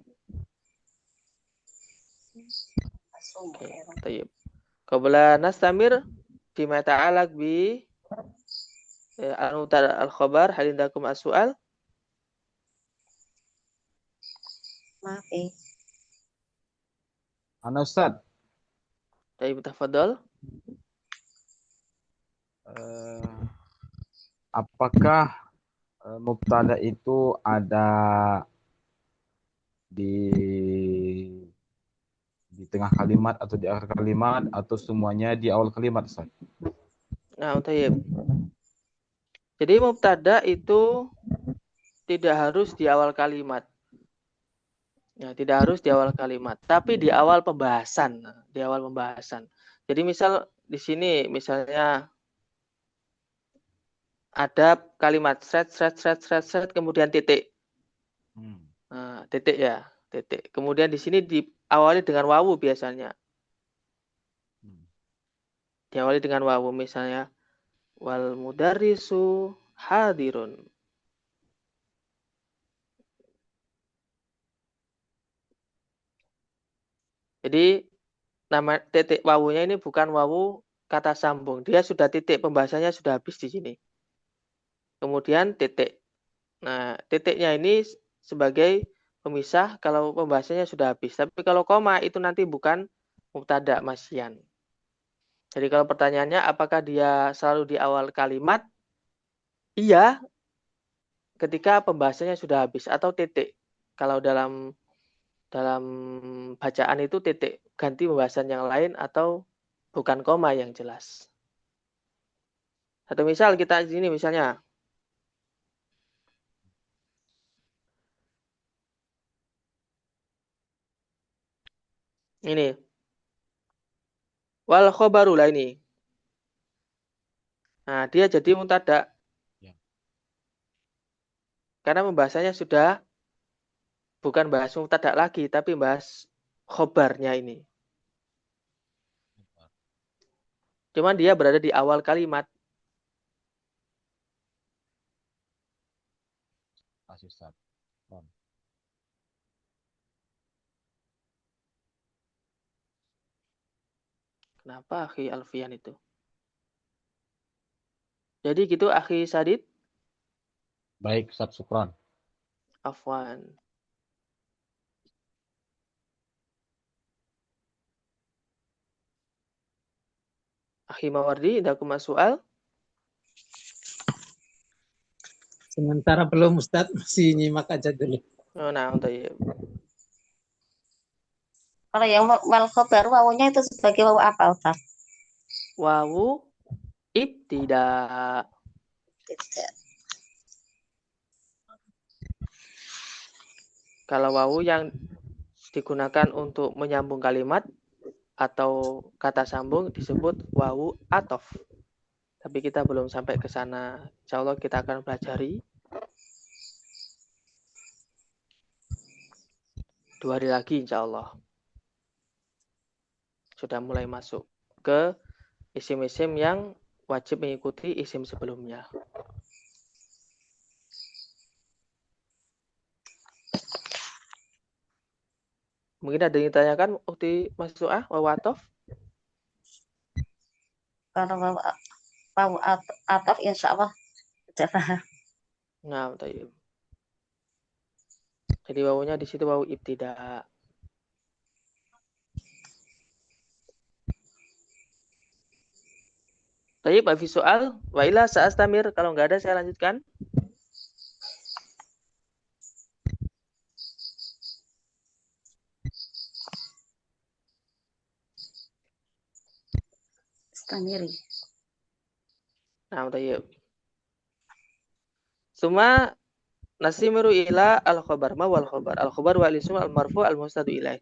Oke, tayyib. Qabla nastamir bima ta'alaq bi al-mubtada al-khabar hal indakum as-su'al? Maaf Ana Ustaz. Tayyib, tafadhol. Apakah mubtada itu ada di tengah kalimat atau di akhir kalimat atau semuanya di awal kalimat, Ustaz? Nah, tayyib. Jadi mubtada itu tidak harus di awal kalimat. Ya, tidak harus di awal kalimat, tapi di awal pembahasan, di awal pembahasan. Jadi misal di sini misalnya ada kalimat sret kemudian titik. Nah, titik ya, titik. Kemudian di sini diawali dengan wawu biasanya. Diawali dengan wawu misalnya wal mudarrisu hadirun. Jadi nama titik wawunya ini bukan wawu kata sambung. Dia sudah titik, pembahasannya sudah habis di sini. Kemudian titik. Nah, titiknya ini sebagai pemisah kalau pembahasannya sudah habis. Tapi kalau koma itu nanti bukan mubtada masyian. Jadi kalau pertanyaannya apakah dia selalu di awal kalimat? Iya, ketika pembahasannya sudah habis atau titik. Kalau dalam bacaan itu titik, ganti pembahasan yang lain atau bukan koma yang jelas. Satu misal kita di sini misalnya ini wal khobaru lah ini. Nah, dia jadi mubtada. Ya. Karena pembahasannya sudah bukan bahas mubtada lagi, tapi bahas khobarnya ini. Cuman dia berada di awal kalimat. Kasih Ustaz. Kenapa akhi Alfian itu? Jadi gitu akhi Sadid, Baik, Ustaz, syukran. afwan. Akhi Mawardi, indakum soal? Sementara belum Ustadz, masih nyimak aja dulu. Oh, nah, tayyib. Kalau yang wal khobar wawunya itu sebagai wawu apa, Ustaz? Wawu ibtida. Tidak. Kalau wawu yang digunakan untuk menyambung kalimat atau kata sambung disebut wawu atof. Tapi kita belum sampai ke sana. Insya Allah kita akan pelajari 2 hari lagi insya Allah. Sudah mulai masuk ke isim-isim yang wajib mengikuti isim sebelumnya. Mungkin ada yang ditanyakan waktu masuk wawu atof? Kalau wawu atof insya Allah tidak paham. Nah, tayyib. Jadi wawunya di situ wawu ibtida. Tayyib, hafiz soal. Wa ila sa'astamir. Kalau nggak ada saya lanjutkan. Istamiri. Nah, tayyib. Suma nasimiru ila al-khobar ma wal khobar. Al-khobar wa al-ism al-marfu al-mustadu ilaih.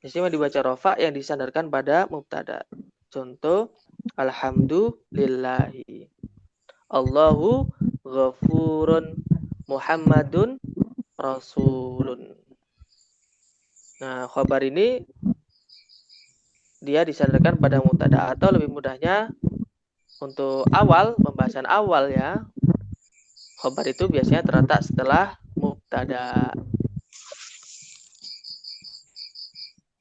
Isim dibaca rofa yang disandarkan pada mubtada. Contoh, alhamdulillahi. Allahu ghafurun Muhammadun rasulun. Nah, khobar ini dia disandarkan pada mubtada atau lebih mudahnya untuk awal, pembahasan awal ya. Khobar itu biasanya terletak setelah mubtada.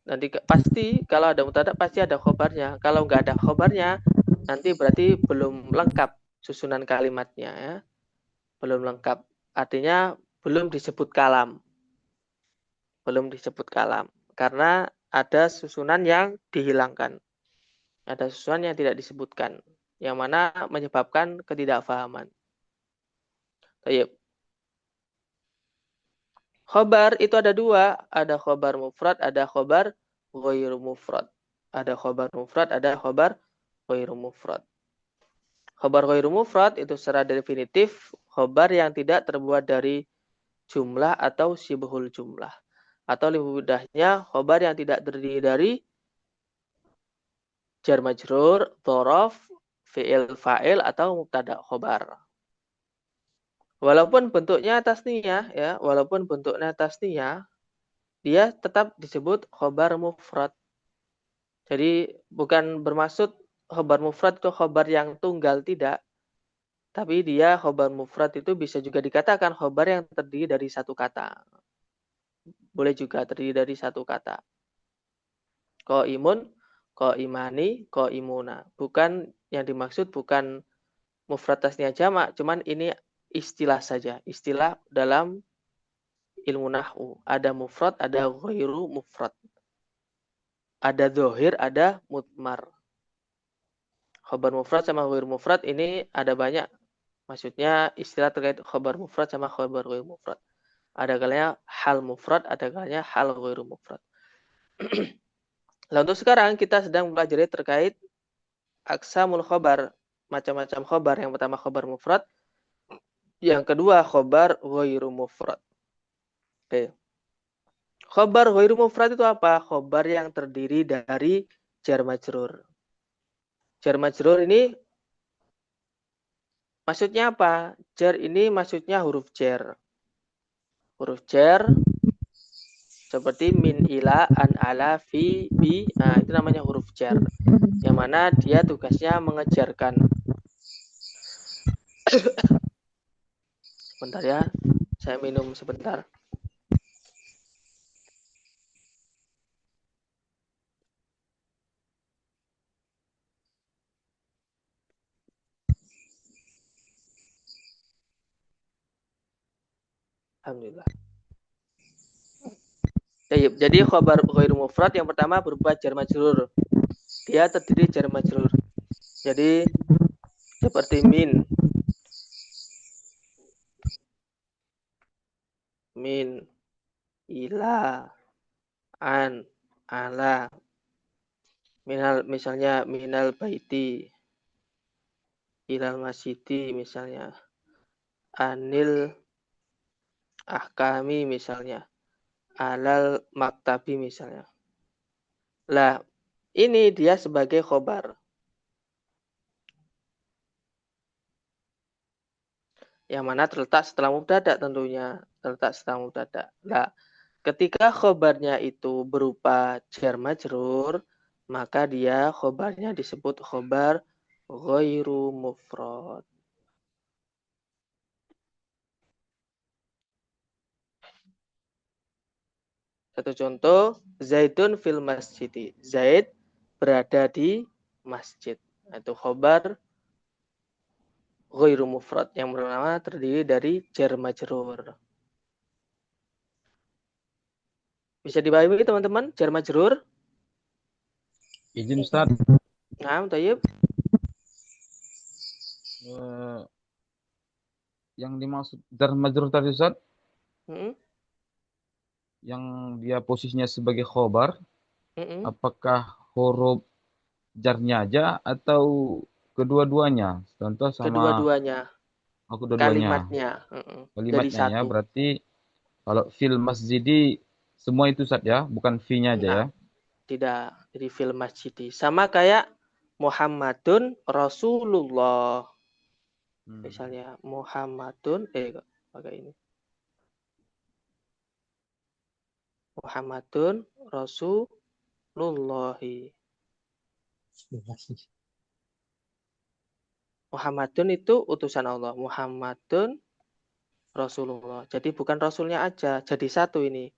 Nanti pasti kalau ada mubtada pasti ada khobarnya. Kalau nggak ada khobarnya, nanti berarti belum lengkap susunan kalimatnya ya. Belum lengkap. Artinya belum disebut kalam. Belum disebut kalam. Karena ada susunan yang dihilangkan. Ada susunan yang tidak disebutkan. Yang mana menyebabkan ketidakfahaman. Baik. Khobar itu ada 2. Ada khobar mufrad, ada khobar ghairu mufrad. Ada khobar mufrad, ada khobar ghairu mufrad. Khobar ghairu mufrad itu secara definitif khobar yang tidak terbuat dari jumlah atau sibhul jumlah. Atau lebih mudahnya khobar yang tidak terdiri dari jar majrur, dhorof, fi'il fa'il atau mubtada khobar. Walaupun bentuknya tasniyah ya, walaupun bentuknya tasniyah, dia tetap disebut khobar mufrad. Jadi bukan bermaksud khobar mufrad itu khobar yang tunggal, tidak. Tapi dia khobar mufrad itu bisa juga dikatakan khobar yang terdiri dari satu kata. Boleh juga terdiri dari satu kata. Qaimun, qaimani, qaimuna. Bukan yang dimaksud bukan mufrad tasniah jamak, cuman ini istilah saja, istilah dalam ilmu nahwu. Ada mufrad, ada ghairu mufrad. Ada dhohir, ada mudmar. Khobar mufrad sama ghairu mufrad ini ada banyak. Maksudnya istilah terkait khobar mufrad sama khobar ghairu mufrad. Ada kalanya hal mufrad, ada kalanya hal ghairu mufrad. Nah, untuk sekarang kita sedang mempelajari terkait aqsamul khobar, macam-macam khobar. Yang pertama khobar mufrad, yang kedua khobar ghairu mufrad. Oke. Khobar ghairu mufrad itu apa? Khobar yang terdiri dari jar majrur. Jar majrur ini maksudnya apa? Jar ini maksudnya huruf jar. Huruf jar seperti min, ila, an, ala, fi, bi. Nah, itu namanya huruf jar. Yang mana dia tugasnya mengejarkan. Sebentar ya, saya minum sebentar. Alhamdulillah. Jadi khabar ghairu mufrad yang pertama berupa jar majrur. Dia terdiri jar majrur. Jadi seperti min, ila, an, ala. Misalnya minal baiti, ilal masjidi misalnya. Anil ahkami misalnya. Alal maktabi misalnya. Lah, ini dia sebagai khobar. Yang mana terletak setelah mubtada tentunya. Terletak setelah mubtada. Nah, ketika khobarnya itu berupa jar majrur, maka dia khobarnya disebut khobar ghairu mufrad. Satu contoh, Zaidun fil masjid. Zaid berada di masjid. Itu khobar ghairu mufrad yang pertama terdiri dari jar majrur. Bisa dipahami teman-teman jar majrur? Izin Ustaz. Nah, tayyib. Yang dimaksud jar majrur tadi Ustaz, Hmm? yang dia posisinya sebagai khobar, Hmm. apakah huruf jarnya aja atau kedua-duanya? Contoh sama Kedua-duanya. kedua-duanya. Kalimatnya. Jadi Kalimatnya ya, satu. berarti kalau fil masjidi semua itu Ustaz ya, bukan fi-nya aja ya. Tidak. Jadi fil masjidi. Sama kayak Muhammadun Rasulullah. Misalnya Muhammadun pakai ini. Muhammadun Rasulullahi. Muhammadun itu utusan Allah. Muhammadun Rasulullah. Jadi bukan Rasulnya aja. Jadi satu ini.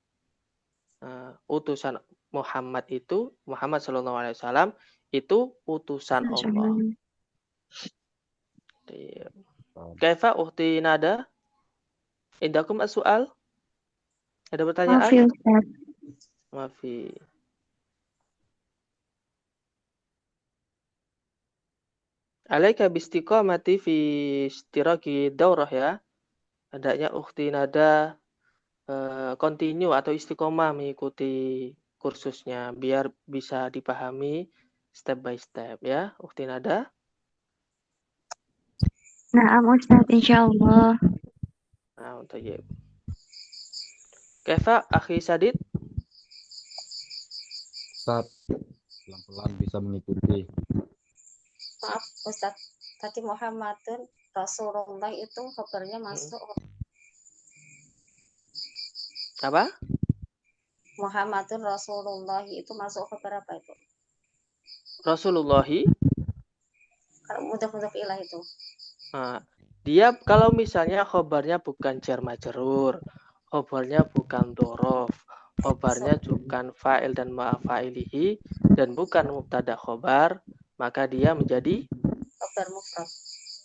Utusan Muhammad itu, Muhammad SAW itu utusan Allah. Kaifa ukhti Nada? Indakum as-su'al? Ada pertanyaan? Maaf ya, Ustaz. Maafi. Alaika bistiqamati fi istiraki daurah ya. Hendaknya ukhti Nada continue atau istiqomah mengikuti kursusnya biar bisa dipahami step by step ya, ukhti Nada. Naam Ustaz, insyaallah. Nah, tayyib. Kaifa akhi Sadid? Ustaz, pelan-pelan bisa mengikuti. Maaf Ustaz, tadi Muhammadun Rasulullah itu kabarnya masuk Apa? Muhammadun Rasulullah itu masuk kabar apa itu? Rasulullahi. Kalau mudhaf ilah itu. Nah, dia kalau misalnya khobarnya bukan jar majrur, khobarnya bukan dhorof, khobarnya bukan fa'il dan ma'fa'ilihi dan bukan mubtada khobar, maka dia menjadi Khobar mufrad.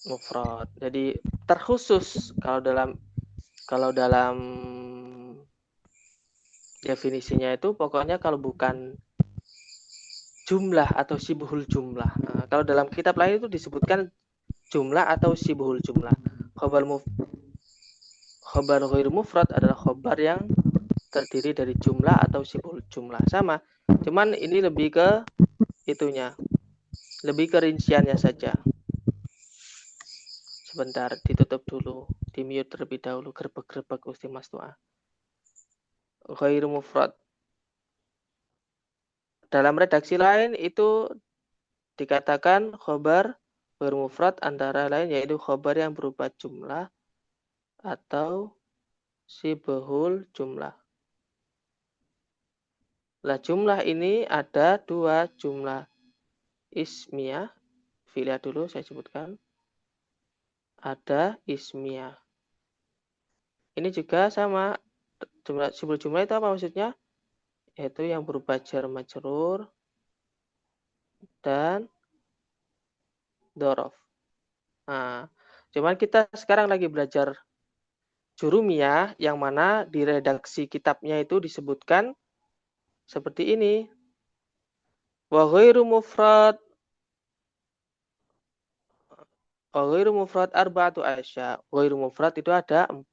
mufrad. Jadi terkhusus kalau dalam definisinya itu pokoknya kalau bukan jumlah atau sibuhul jumlah. Nah, kalau dalam kitab lain itu disebutkan jumlah atau sibuhul jumlah. Khobar ghairu mufrad adalah khobar yang terdiri dari jumlah atau sibuhul jumlah. Sama, cuman ini lebih ke itunya, lebih ke rinciannya saja. Sebentar, ditutup dulu, di mute terlebih dahulu, gerbek-gerbek Gusti Mas Tua. Ghairu mufrad. Dalam redaksi lain itu dikatakan khobar ghairu mufrad antara lain yaitu khobar yang berupa jumlah atau sibhul jumlah. Lah jumlah ini ada dua jumlah ismiyah. Lihat dulu saya sebutkan. Ada ismiyah. Ini juga sama. Sibhul jumlah itu apa maksudnya? Yaitu yang berupa jar majrur dan dzaraf. Nah, cuman kita sekarang lagi belajar jurumiyah yang mana di redaksi kitabnya itu disebutkan seperti ini. Wa ghairu mufrad arba'atu asya. Ghairu mufrad itu ada 4.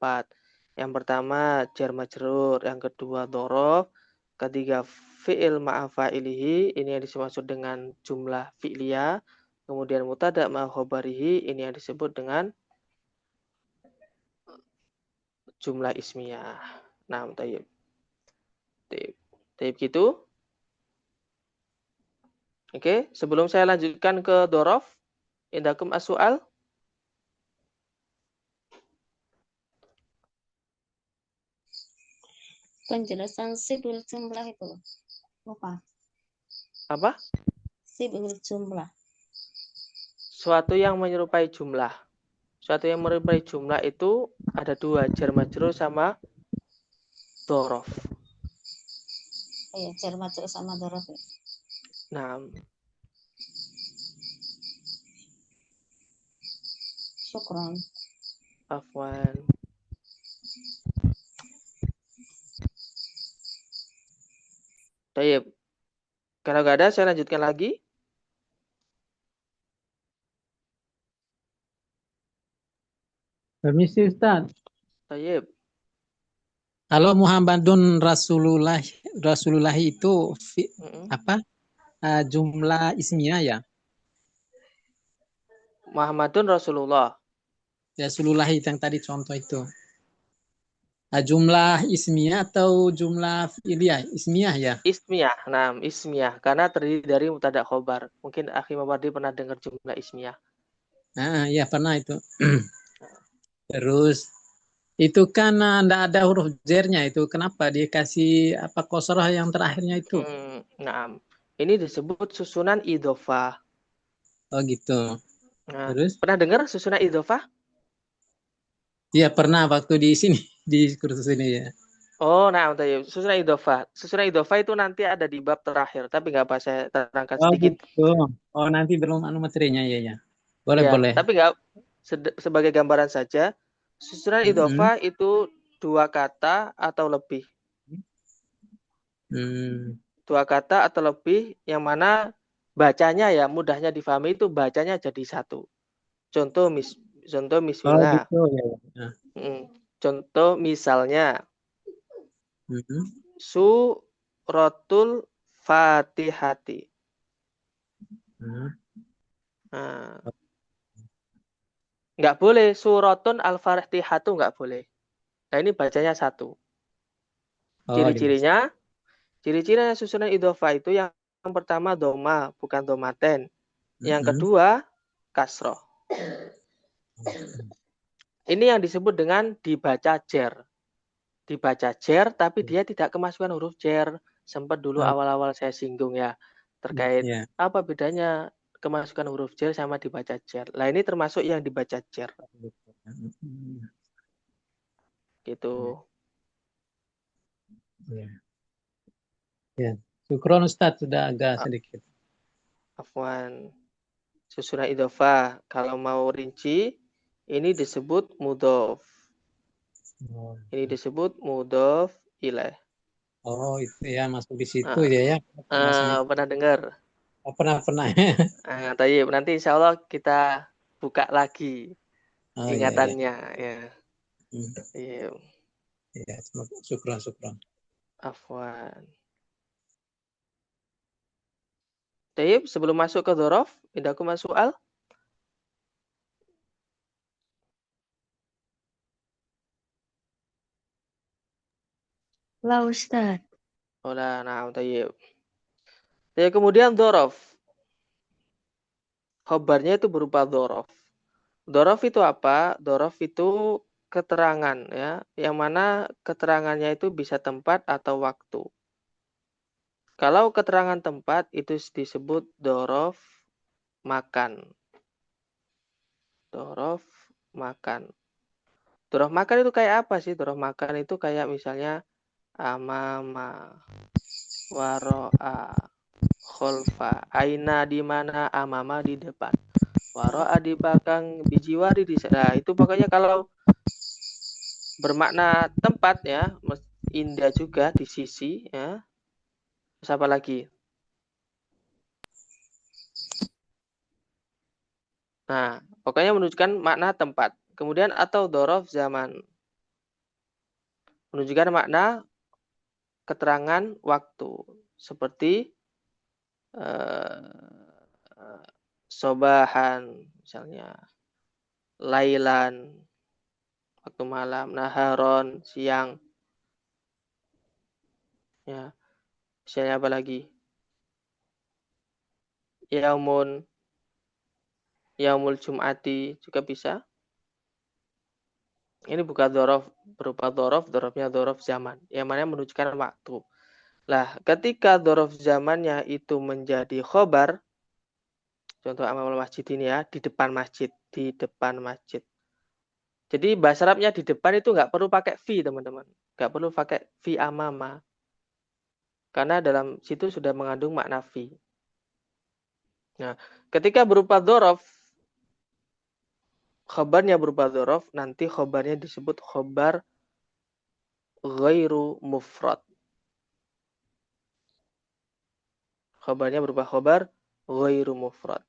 Yang pertama jar majrur, yang kedua dzaraf, ketiga fi'il ma'a fa'ilihi, ini yang dimaksud dengan jumlah fi'liyah, kemudian mubtada ma'a khabarihi, ini yang disebut dengan jumlah ismiyah. Nah, tayyib. Tayyib gitu. Oke, sebelum saya lanjutkan ke dzaraf, indakum as-su'al. Penjelasan sibul jumlah itu apa? Apa? Sibul jumlah. Suatu yang menyerupai jumlah. Suatu yang menyerupai jumlah itu ada dua, jar majrur sama dzaraf. Iya, jar majrur sama dzaraf. Nah, Syukran. afwan. Tayyib. Kalau nggak ada, saya lanjutkan lagi. Permisi Ustaz. Tayyib. Kalau Muhammadun Rasulullah itu apa? Jumlah ismiyah ya? Muhammadun Rasulullah. Rasulullah yang tadi contoh itu. Jumlah ismiyah atau jumlah fi'liyah? Ismiyah ya? Ismiyah. Nah, ismiyah. Karena terdiri dari mubtada khobar. Mungkin Akhi Mawardi pernah dengar jumlah ismiyah. Ya pernah itu. Terus itu kan enggak ada huruf jernya itu. Kenapa dikasih apa kosroh yang terakhirnya itu? Nah, ini disebut susunan idhofah. Oh gitu. Nah, Terus? pernah dengar susunan idhofah? Iya pernah waktu di sini di kursus ini ya. Oh, nah, susunan idhofah. Susunan idhofah itu nanti ada di bab terakhir, tapi nggak apa saya terangkan Oh sedikit. gitu. Oh nanti belum materinya ya. Boleh Ya, boleh. tapi nggak sebagai gambaran saja, susunan idhofah itu dua kata atau lebih. Dua kata atau lebih yang mana bacanya ya mudahnya difahami itu bacanya jadi satu. Contoh misalnya. Oh gitu ya. Contoh misalnya suratul Fatihati. Nah, nggak boleh suratun al-Fatihatu, nggak boleh. Nah, ini bacanya satu. Ciri-cirinya susunan idhofah itu yang pertama doma, bukan domaten. Yang kedua kasroh. Ini yang disebut dengan dibaca jer. Dibaca jer, tapi dia tidak kemasukan huruf jer. Sempat dulu awal-awal saya singgung ya, terkait apa bedanya kemasukan huruf jer sama dibaca jer. Lah ini termasuk yang dibaca jer. Gitu. Ya. Syukron Ustadz, sudah agak sedikit. Afwan. Susunan idhofah. Kalau mau rinci, ini disebut mudhof. Oh, Ini disebut mudhof ilaih. oh, itu ya masuk di situ Nah, ya. Pembahasannya. pernah dengar? Oh, pernah. Tayyib. Nanti insya Allah kita buka lagi Oh iya iya. ingatannya. Ya. Hmm. Iya. Ya, syukron. Afwan. Tayyib, sebelum masuk ke dhorof, indaku masuk soal. Lah Ustadz. Olah, nah, tayyib. Ya, kemudian dhorof. Khobarnya itu berupa dhorof. Dhorof itu apa? Dhorof itu keterangan ya, yang mana keterangannya itu bisa tempat atau waktu. Kalau keterangan tempat itu disebut dhorof makan. Dhorof makan. Dhorof makan itu kayak apa sih? Dhorof makan itu kayak misalnya amama, waro'a, kholfa, aina di mana, amama di depan, waro'a di belakang, bijiwari di sana. Nah, itu pokoknya kalau bermakna tempat ya, indah juga di sisi ya. Terus apa lagi? Nah, pokoknya menunjukkan makna tempat. Kemudian atau dhorof zaman. Menunjukkan makna keterangan waktu. Seperti sobahan, misalnya lailan, waktu malam, naharon, siang. Ya, misalnya apa lagi? Yaumun, yaumul jum'ati juga bisa. Ini bukan dhorof, berupa dhorofnya dhorof zaman. Yang mana menunjukkan waktu. Lah, ketika dhorof zamannya itu menjadi khobar, contoh amal masjid ini ya, di depan masjid. Jadi bahasa Arabnya di depan itu nggak perlu pakai fi, teman-teman. Nggak perlu pakai fi amama. Karena dalam situ sudah mengandung makna fi. Nah, ketika berupa dhorof, khobarnya berupa dhorof, nanti khobarnya disebut khobar ghairu mufrad. Khobarnya berupa khobar ghairu mufrad.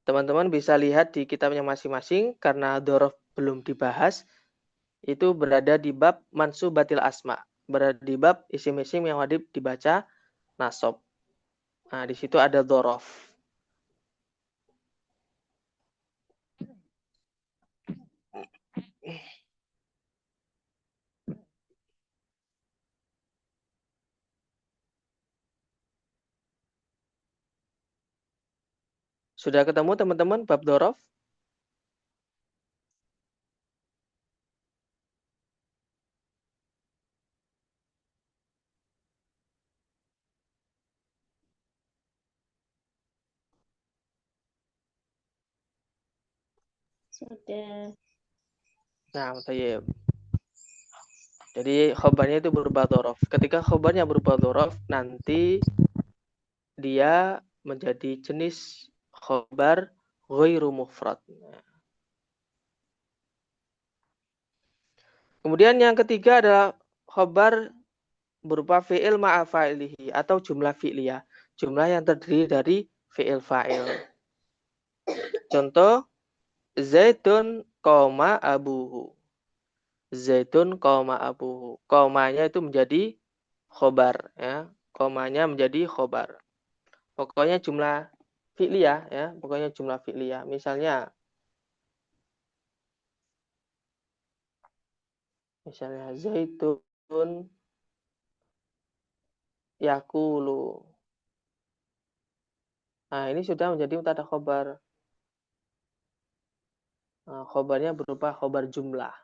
Teman-teman bisa lihat di kitabnya masing-masing karena dhorof belum dibahas. Itu berada di bab mansubatil asma. Berada di bab isim-isim yang wajib dibaca nasab. Nah, di situ ada dhorof. Sudah ketemu teman-teman bab dhorof? Sudah. Nah, tayyib. Jadi khobarnya itu berupa dhorof. Ketika khobarnya berupa dhorof, nanti dia menjadi jenis khobar ghairu mufrad. Kemudian yang ketiga adalah khobar berupa fi'il ma'afa'ilihi atau jumlah fi'liyah. Jumlah yang terdiri dari fi'il fa'il. Contoh, Zaidun koma abuhu. Zaidun koma abuhu. Komanya itu menjadi khobar. Ya. Komanya menjadi khobar. Pokoknya jumlah fi'liyah. Ya. Pokoknya jumlah fi'liyah. Misalnya Zaidun yakulu. Nah, ini sudah menjadi mubtada khobar. Nah, khobarnya berupa khobar jumlah.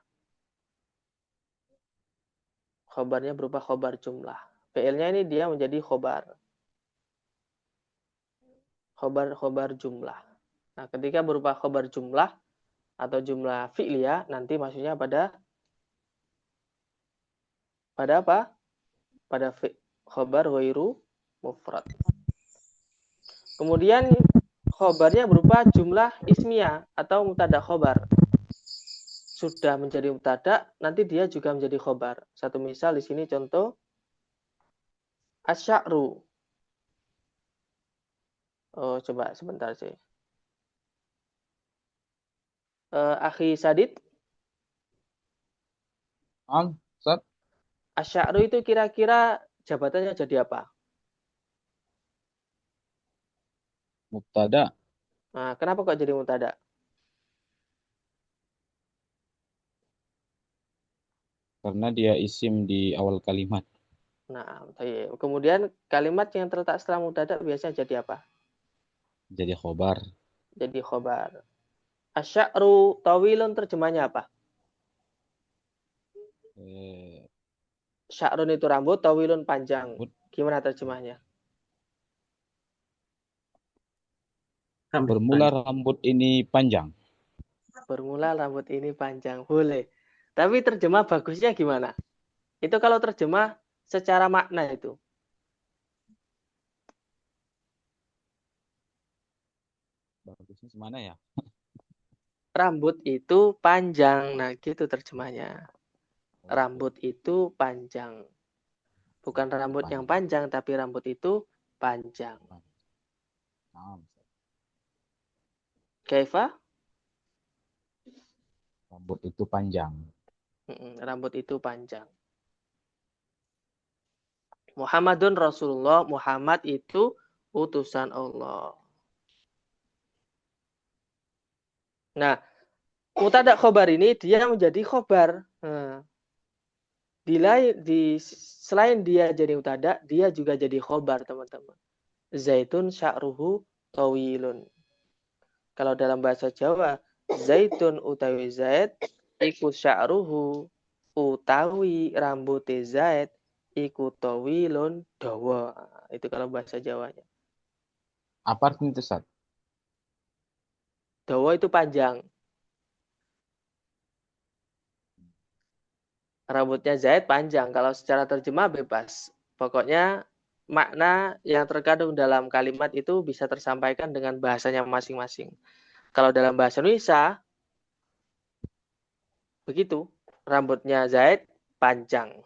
Khobarnya berupa khobar jumlah. Fi'ilnya ini dia menjadi khobar. Khobar jumlah. Nah, ketika berupa khobar jumlah, atau jumlah fi'liyah, nanti maksudnya pada apa? Pada khobar ghairu mufrad. Kemudian khobarnya berupa jumlah ismiyah atau mubtada khobar. Sudah menjadi mubtada, nanti dia juga menjadi khobar. Satu misal di sini contoh asy'ru. Oh, coba sebentar sih. Akhi Sadid, Ustaz, asy'ru itu kira-kira jabatannya jadi apa? mubtada Nah, kenapa kok jadi mubtada? karena dia isim di awal kalimat. Nah, kemudian kalimat yang terletak setelah mubtada biasanya jadi apa? Jadi khobar. Jadi khobar. Asy'ru tawilun terjemahnya apa? Eh, Sya'run itu rambut, tawilun panjang. rambut. Gimana terjemahnya? Rambut Bermula panjang. rambut ini panjang. Bermula rambut ini panjang. Boleh. Tapi terjemah bagusnya gimana? Itu kalau terjemah secara makna itu. Bagusnya semana ya? Rambut itu panjang. Nah, gitu terjemahnya. Rambut itu panjang. Bukan rambut yang panjang, tapi rambut itu panjang. Nah, Kaifa? rambut itu panjang. Rambut itu panjang. Muhammadun Rasulullah. Muhammad itu utusan Allah. Nah, mubtada khobar ini dia menjadi khobar. Nah, selain dia jadi mubtada, dia juga jadi khobar, teman-teman. Zaitun sya'ruhu tawilun. Kalau dalam bahasa Jawa, zaitun utawi zaid iku sya'ruhu utawi rambut zaid iku tawilun dawa. Itu kalau bahasa Jawanya. Apa artinya itu, Ustaz? Dawa itu panjang. Rambutnya Zaid panjang. Kalau secara terjemah bebas. Pokoknya makna yang terkandung dalam kalimat itu bisa tersampaikan dengan bahasanya masing-masing. Kalau dalam bahasa Indonesia, begitu. Rambutnya Zaid panjang.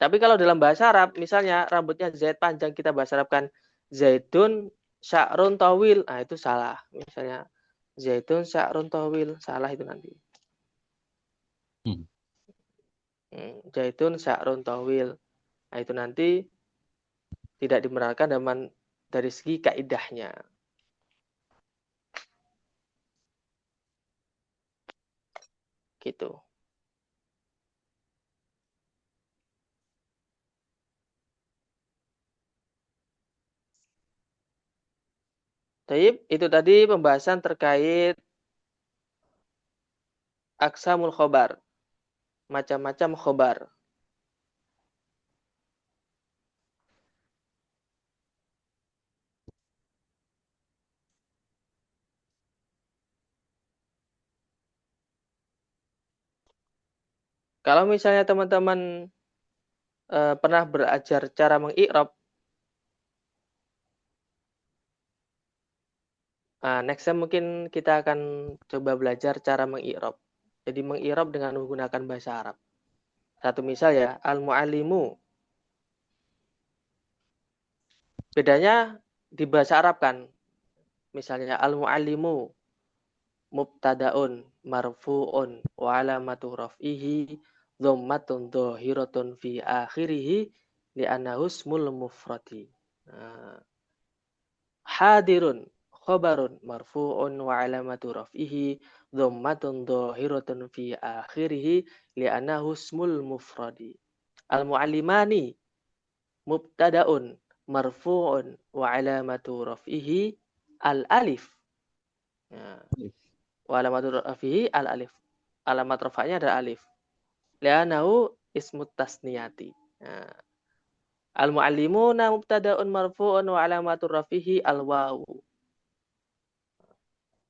Tapi kalau dalam bahasa Arab, misalnya rambutnya Zaid panjang, kita bahasa Arabkan Zaidun sya'run tawil. Nah, itu salah. Misalnya Zaidun sya'run tawil. Salah itu nanti. Zaidun sya'run tawil. Nah, itu nanti tidak dibenarkan dari segi kaidahnya. Gitu. Taib, itu tadi pembahasan terkait aksamul khobar. Macam-macam khobar. Kalau misalnya teman-teman pernah belajar cara mengi'rab, next time mungkin kita akan coba belajar cara mengi'rab. Jadi mengi'rab dengan menggunakan bahasa Arab. Satu misal ya, al-mu'allimu. Bedanya di bahasa Arab kan. Misalnya al-mu'allimu mubtadaun marfu'un wa alamatu raf'ihi dhammatun dhahiratun fi akhirih li'annahu ismul mufradi. Hadirun khabarun marfu'un wa alamatu raf'ihi dhammatun dhahiratun fi akhirih li'annahu ismul mufradi. Al-mu'allimani mubtadaun marfu'un wa alamatu raf'ihi al-alif. Wa alamatul rafihi al alif. Alamat rafa'nya adalah alif. Li'annahu ismut tasniyati. Al muallimuna mubtada'un marfu'un wa alamatul rafihi al wawu.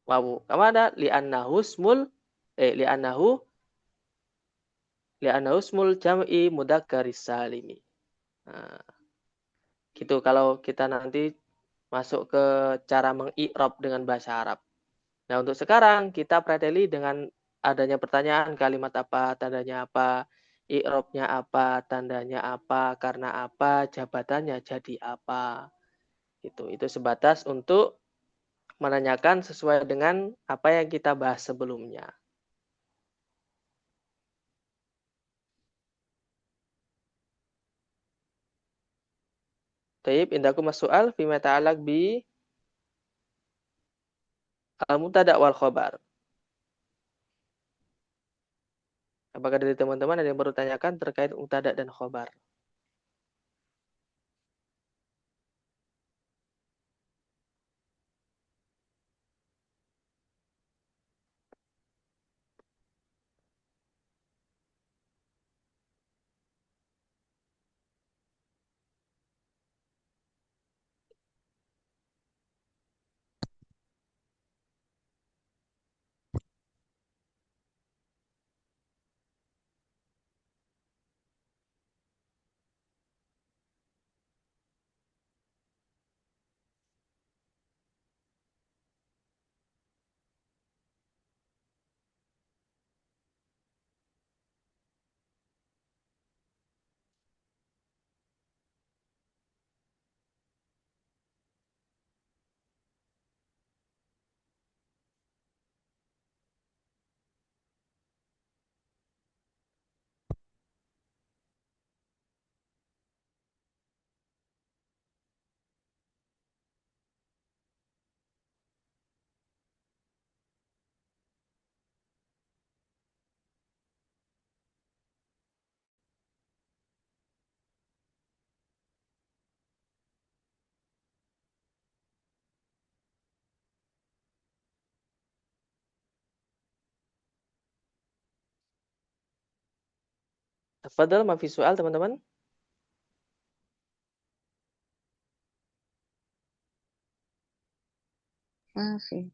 wawu. Kama ada li'annahu smul jam'i mudzakkar salimi. Nah, gitu kalau kita nanti masuk ke cara mengi'rab dengan bahasa Arab. Nah, untuk sekarang kita preteli dengan adanya pertanyaan kalimat apa, tandanya apa, i'rabnya apa, tandanya apa, karena apa, jabatannya jadi apa. Gitu. Itu sebatas untuk menanyakan sesuai dengan apa yang kita bahas sebelumnya. Taib, indakum as-su'al fima ta'alaq bi al-mubtada' wal khobar. Apakah dari teman-teman ada yang baru tanyakan terkait mubtada' dan khobar? Tafadhal, ma fi soal teman-teman. Masih.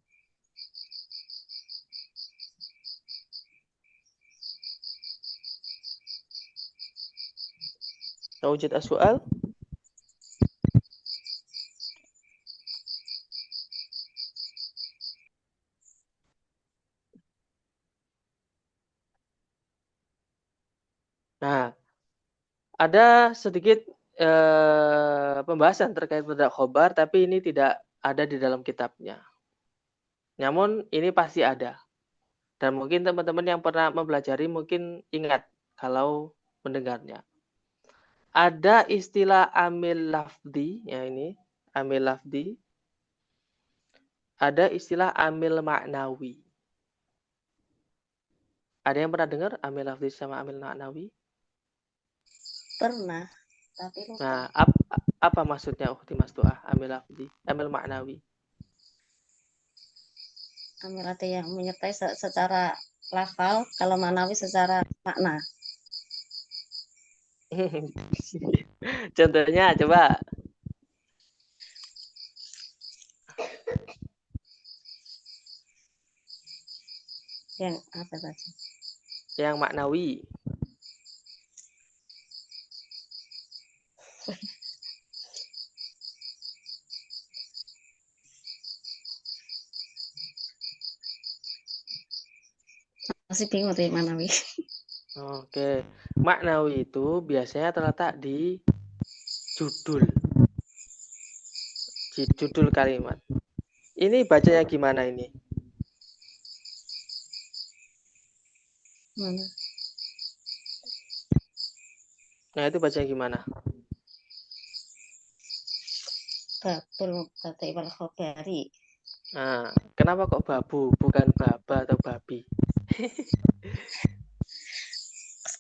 Wujud as-su'al. Nah, ada sedikit pembahasan terkait mubtada' khobar, tapi ini tidak ada di dalam kitabnya. Namun ini pasti ada. Dan mungkin teman-teman yang pernah mempelajari mungkin ingat kalau mendengarnya. Ada istilah amil lafdi, ya ini, amil lafdi. Ada istilah amil maknawi. Ada yang pernah dengar amil lafdi sama amil maknawi? Pernah, tapi Nah, lupa. apa maksudnya ukhti Mastuah, amil lafdi, amil maknawi? Amil ada yang menyertai secara lafal, kalau manawi secara makna. Contohnya coba. Yang apa tadi? Yang maknawi. Masih bingung tuh yang manawi. Oke. Maknawi itu biasanya terletak di judul. Di judul kalimat. Ini bacanya gimana ini? Mana? Nah, itu bacanya gimana? Babul mubtada wal khabari. Nah, kenapa kok babu, bukan baba atau babi?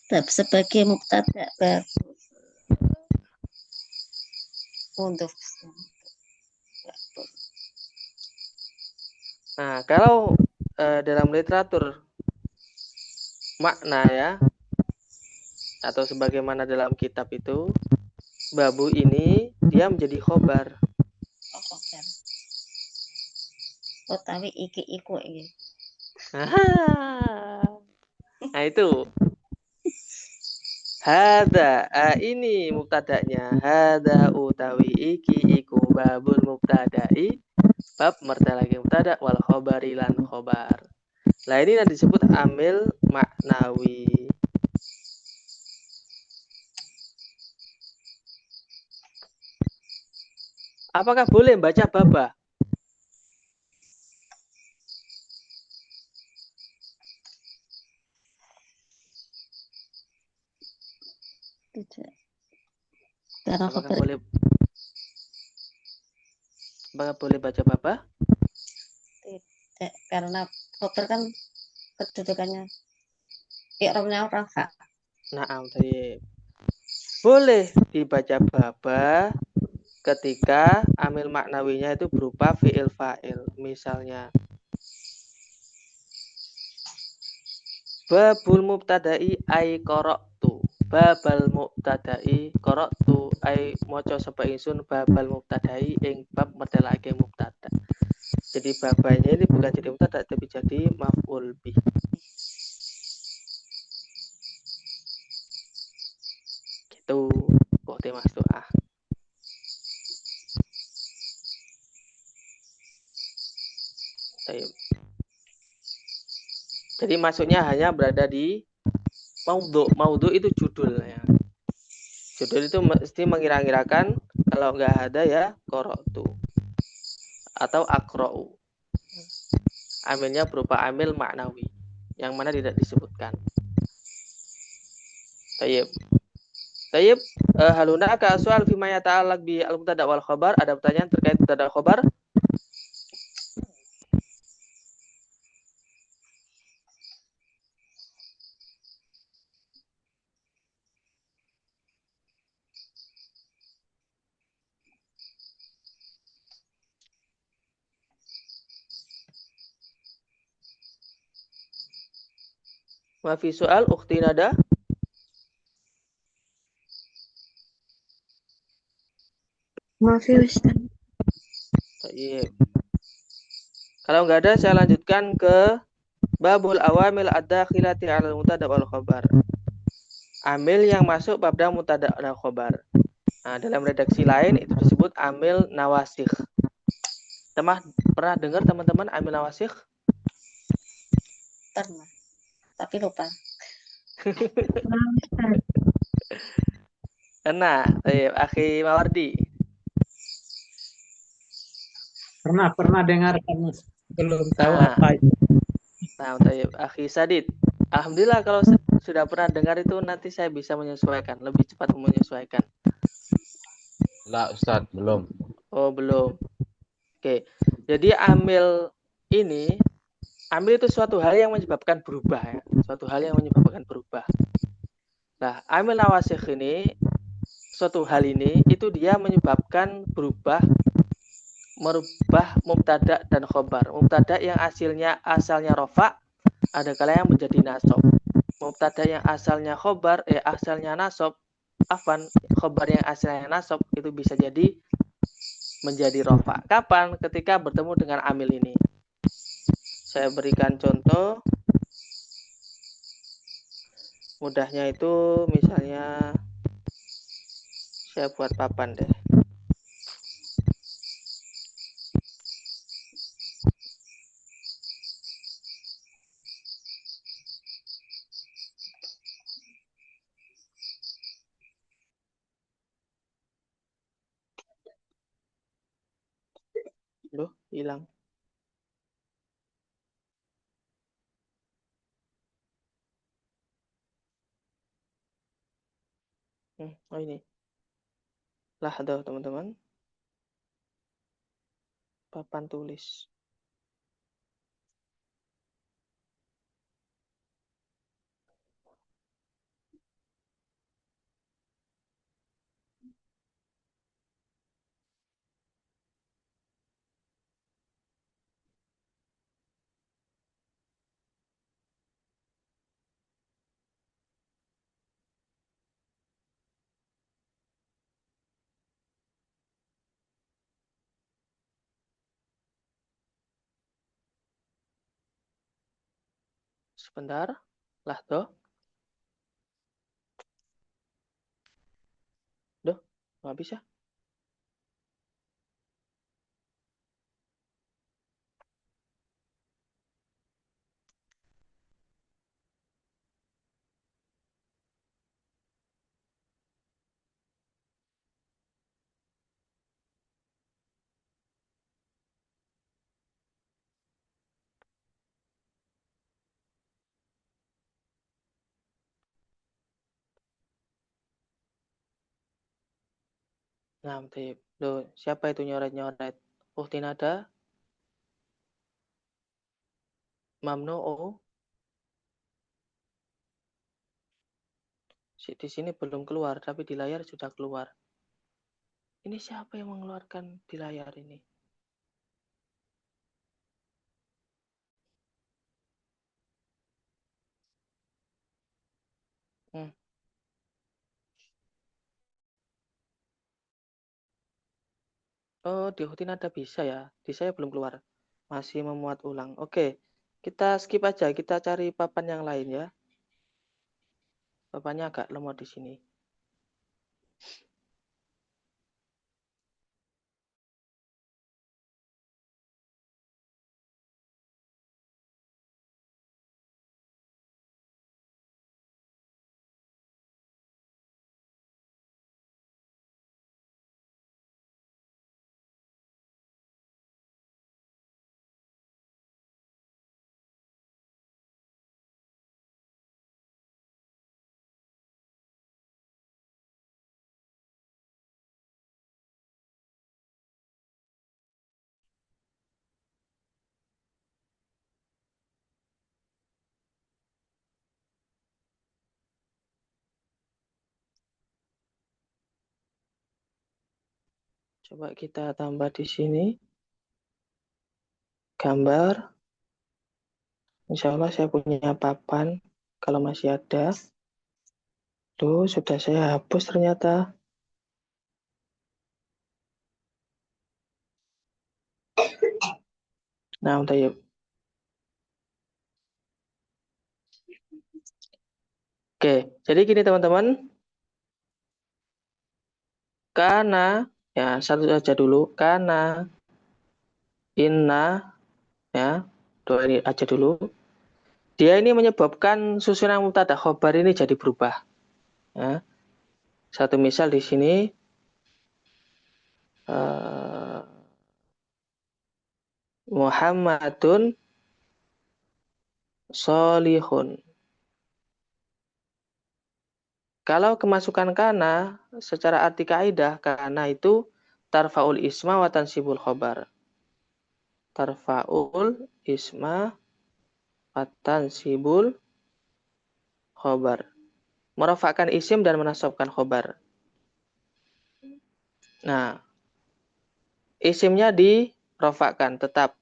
Bab sebagai mubtada babu. Untuk babul. Nah, kalau dalam literatur makna ya, atau sebagaimana dalam kitab itu, babu ini dia menjadi khobar. Oh, khobar. utawi iki iku iki. Nah itu. Hada, ini mubtada'nya. Hada utawi iki iku babul mubtada'i. Bab lagi mubtada wal khobari lan khobar. Nah ini yang disebut amil maknawi. Apakah boleh baca baba? Tidak. Karena Apakah khobar, boleh baca baba? tidak. Karena khobar kan kedudukannya i'rabnya rafa. Naam, tadi boleh dibaca baba ketika amil maknawinya itu berupa fi'il fa'il. Misalnya babul mubtada'i ai qara'tu. Babal mubtada'i qara'tu ai maca sapa ingsun babal mubtada'i ing bab mertelake mubtada. Jadi babanya ini bukan jadi mubtada tapi jadi maf'ul bih. Gitu. Bukti Mas Doa. Jadi masuknya hanya berada di maudhu. Maudhu itu judul ya. Judul itu mesti mengira-ngirakan kalau nggak ada ya qara'tu atau akra'u. Amilnya berupa amil maknawi yang mana tidak disebutkan. Tayyib. Tayyib, halunaka soal fima yata'allaq bi al-mubtada wal khabar. Ada pertanyaan terkait mubtada khabar? Ma fi soal ukhti nada? Maaf ya Ustaz. Tayyib. Kalau nggak ada saya lanjutkan ke babul awamil ad-dakhilati 'alal mubtada wal khabar. Amil yang masuk pada mubtada dan khabar. Nah, dalam redaksi lain itu disebut amil nawasikh. Pernah dengar teman-teman amil nawasikh? Pernah. Tapi lupa. Maaf Ustaz. Kena, Akhi Mawardi. Pernah dengar kamu belum tahu Ah. apa itu. Nah, Akhi Sadid. Alhamdulillah kalau sudah pernah dengar itu nanti saya bisa menyesuaikan, lebih cepat menyesuaikan. Lah Ustadz, belum. Oh, belum. Oke. Jadi amil itu suatu hal yang menyebabkan berubah ya. Suatu hal yang menyebabkan berubah. Nah, amil nawasikh ini suatu hal ini itu dia menyebabkan merubah mubtada dan khobar. Mubtada yang asalnya rofa ada kala yang menjadi nasab. Mubtada yang asalnya nasab, khobar yang asalnya nasab itu bisa jadi menjadi rofa. Kapan? Ketika bertemu dengan amil ini. Saya berikan contoh. Mudahnya itu misalnya saya buat papan deh. Loh, hilang. Oh ini. Lah, ada teman-teman. Papan tulis. Sebentar. Lah toh. Duh, nggak bisa. Nah, baik. Loh, siapa itu nyoret-nyoret? Ukti nada? Mamnu'u? Di sini belum keluar, tapi di layar sudah keluar. Ini siapa yang mengeluarkan di layar ini? Hmm. Oh, di ukti nada bisa ya. Di saya belum keluar. Masih memuat ulang. Oke, kita skip aja. Kita cari papan yang lain ya. Papannya agak lemot di sini. Coba kita tambah di sini. Gambar. Insya Allah saya punya papan. Kalau masih ada. Tuh, sudah saya hapus ternyata. Nah, udah yuk. Oke, jadi gini teman-teman. Karena, ya satu saja dulu. Karena, inna, ya, doa ini aja dulu. Dia ini menyebabkan susunan mubtada khobar ini jadi berubah. Ya. Satu misal di sini. Muhammadun solihun. Kalau kemasukan kana, secara arti kaidah, kana itu tarfa'ul isma wa tansibul khobar. Tarfa'ul isma wa tansibul khobar. Merafakkan isim dan menasabkan khobar. Nah, isimnya dirafakkan tetap.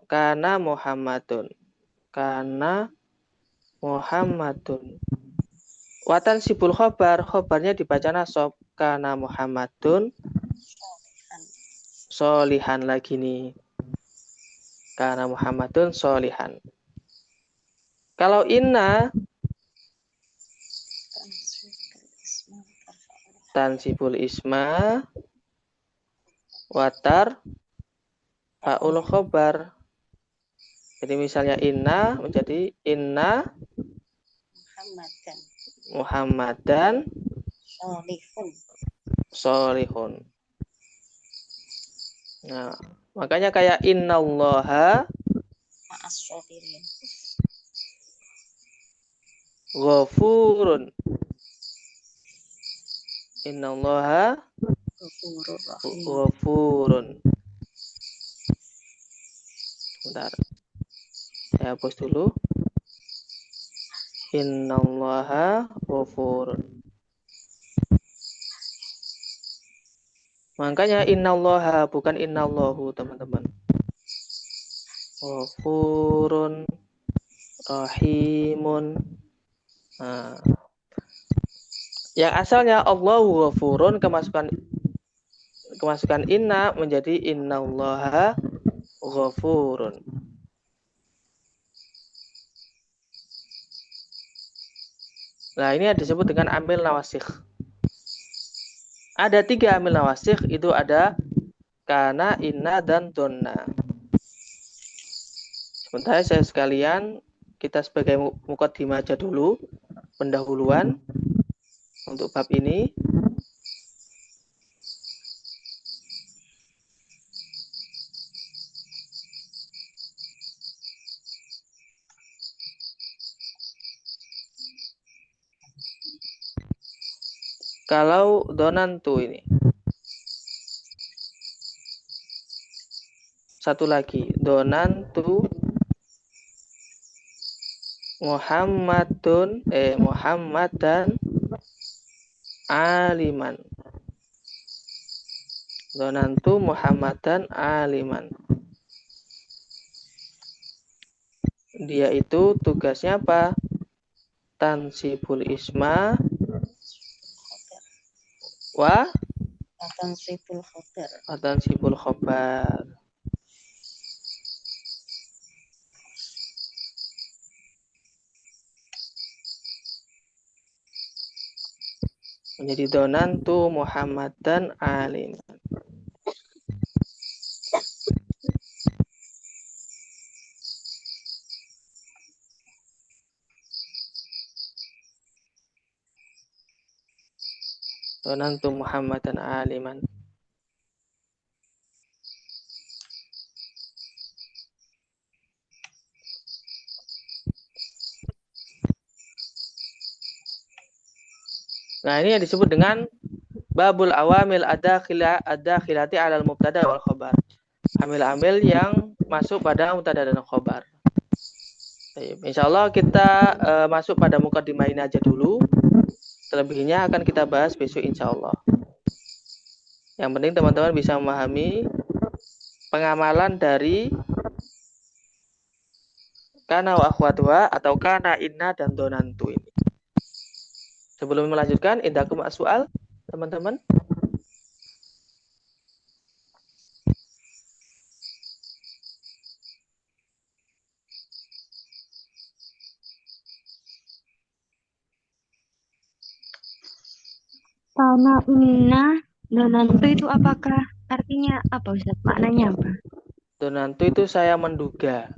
Kana Muhammadun. Kana Muhammadun. Watan sibul khobar, khobarnya dibaca nasab. Kana Muhammadun solihan lagi nih. Kana Muhammadun solihan. Kalau inna tansibul isma watar fa'ul khobar. Jadi misalnya inna menjadi inna Muhammadan solihun. Nah, makanya kayak innallaha ghafurun. Innallaha ghafurun. Bentar. Saya hapus dulu. Innallaha ghafurun. Makanya innallaha bukan innallahu, teman-teman. Ghafurun rahimun. Nah, yang asalnya Allahu ghafurun kemasukan inna menjadi innallaha ghafurun. Nah, ini yang disebut dengan amil nawasikh. Ada 3 amil nawasikh, itu ada kana, inna, dan donna. Sementara saya sekalian, kita sebagai muqaddimah aja dulu, pendahuluan untuk bab ini. Kalau donantu ini. Satu lagi, donantu Muhammadan aliman. Donantu Muhammadan aliman. Dia itu tugasnya apa? Tansibul isma wa Tansibul khobar. tansibul khobar. Menjadi donantu Muhammadan aliman. Donantu Muhammadan aliman. Nah, ini yang disebut dengan babul awamil adakhilati alal mubtada wal khobar. Amil-amil yang masuk pada mubtada dan khobar. Insya Allah kita masuk pada muqaddimah ini aja dulu. Selebihnya akan kita bahas besok insya Allah. Yang penting teman-teman bisa memahami pengamalan dari kana wa akhwatuha atau kana, inna, dan donantu ini. Sebelum melanjutkan, indakum as-su'al, teman-teman. Kana, inna, donantu itu apakah artinya apa Ustaz? Maknanya apa? Donantu itu saya menduga.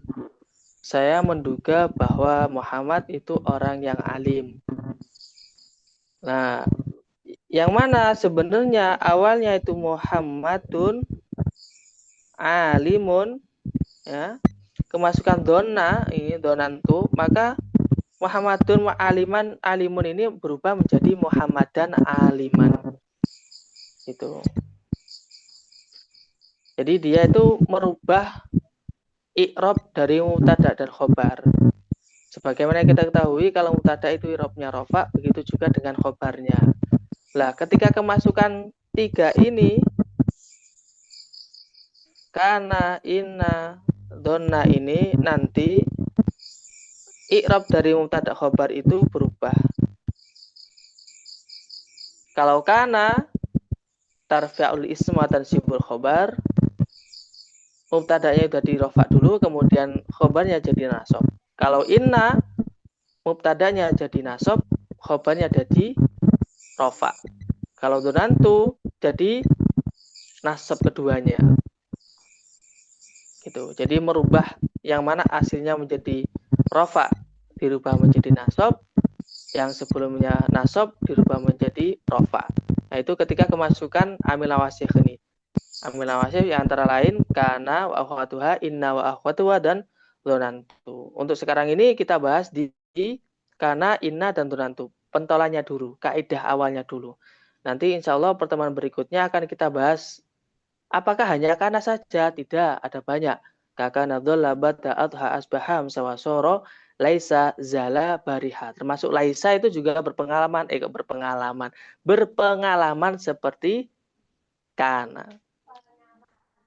Saya menduga bahwa Muhammad itu orang yang alim. Nah, yang mana sebenarnya awalnya itu Muhammadun alimun, ya, kemasukan donna ini donantu, maka Muhammadun alimun ini berubah menjadi Muhammadan aliman. Itu. Jadi dia itu merubah i'rab dari mubtada dan khobar. Sebagaimana kita ketahui kalau mubtada itu i'rabnya rafa, begitu juga dengan khobarnya. Lah, ketika kemasukan 3 ini, kana, inna, donna ini nanti i'rab dari mubtada khobar itu berubah. Kalau kana tarfa'ul isma tansibul khobar, mubtadanya udah di rafa dulu, kemudian khobarnya jadi nasab. Kalau inna, mubtadanya jadi nasab, khobarnya jadi rafa. Kalau donantu jadi nasab keduanya. Gitu. Jadi merubah yang mana aslinya menjadi rafa dirubah menjadi nasab, yang sebelumnya nasab dirubah menjadi rafa. Nah, itu ketika kemasukan amil nawasikh ini. Amil nawasikh yang antara lain kana wa akhwatuha, inna wa akhwatuha, dan donantu. Untuk sekarang ini kita bahas di kana, inna, dan donantu. Pentolannya dulu, kaidah awalnya dulu. Nanti insya Allah pertemuan berikutnya akan kita bahas apakah hanya kana saja? Tidak, ada banyak. Kakana dhalla bata adha asbaham sawasoro laisa zala bariha. Termasuk laisa itu juga berpengalaman seperti kana.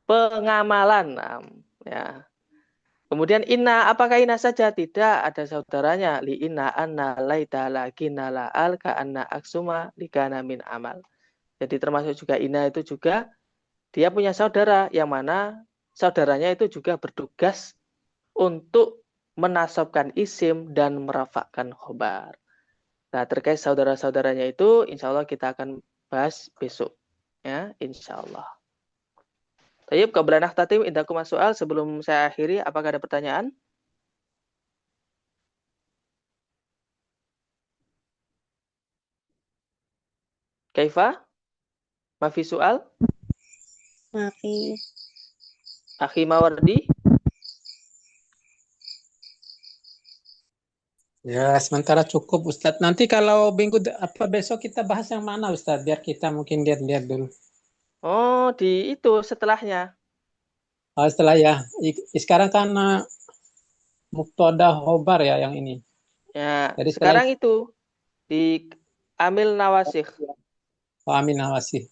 Pengamalan, ya. Kemudian inna, apakah inna saja? Tidak, ada saudaranya. Li inna anna laita lakina la'al ka anna aksuma likana min amal. Jadi termasuk juga inna itu juga dia punya saudara, yang mana saudaranya itu juga bertugas untuk menasabkan isim dan merafakkan khobar. Nah, terkait saudara-saudaranya itu, insya Allah kita akan bahas besok. Ya, insya Allah. Tayyib, qabla nakhtatim indakum soal sebelum saya akhiri, apakah ada pertanyaan? Kaifa? Mafi soal? Mafi. Akhi Mawardi? Ya, sementara cukup Ustadz. Nanti kalau besok kita bahas yang mana Ustadz? Biar kita mungkin lihat-lihat dulu. Oh, di itu setelahnya. Oh, setelah ya. Sekarang kan Mubtada Khobar ya yang ini. Ya, Jadi sekarang itu di Amil Nawasikh. Oh, Amin Nawasi.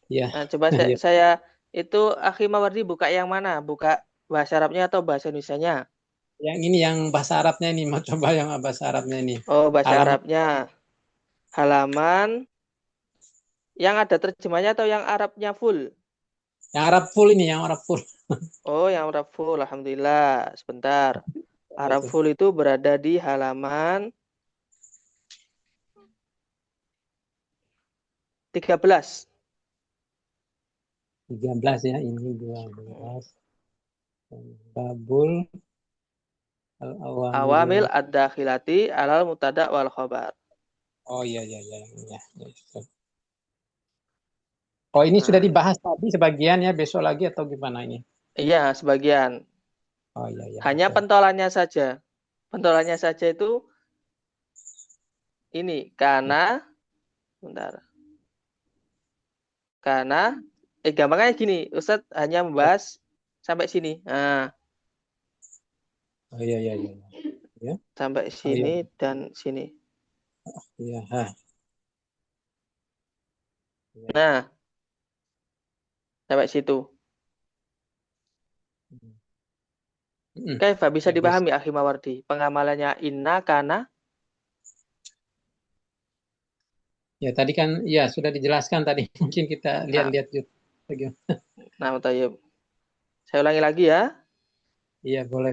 Ya. Nah, coba Ya. saya itu Akhi Mawardi buka yang mana? Buka bahasa Arabnya atau bahasa Indonesianya? Yang ini yang bahasa Arabnya ini, mau coba yang bahasa Arabnya ini. Oh, bahasa Halaman. Arabnya. Halaman yang ada terjemahnya atau yang Arabnya full? Yang Arab full ini, yang Arab full. Oh, yang Arab full. Alhamdulillah. Sebentar. Arab Itu. full itu berada di halaman 13. 13 ya, ini 12. Babul Awamil ad-dakhilati alal mutada wal khobar. Oh iya. Oh ini sudah dibahas tadi sebagian ya, besok lagi atau gimana ini? Iya, sebagian. Oh iya. Hanya Betul. pentolannya saja. Pentolannya saja itu ini karena bentar. Karena gampangnya gini, Ustadz hanya membahas sampai sini. Nah. Oh iya. Ya. Sampai sini dan sini. Iya. Nah, sampai situ. Kaifa bisa dipahami Akhi Mawardi? Pengamalannya inna kana. Ya tadi kan ya sudah dijelaskan tadi. Mungkin kita lihat-lihat juga. Nah, tayyib. Saya ulangi lagi ya. Iya, boleh.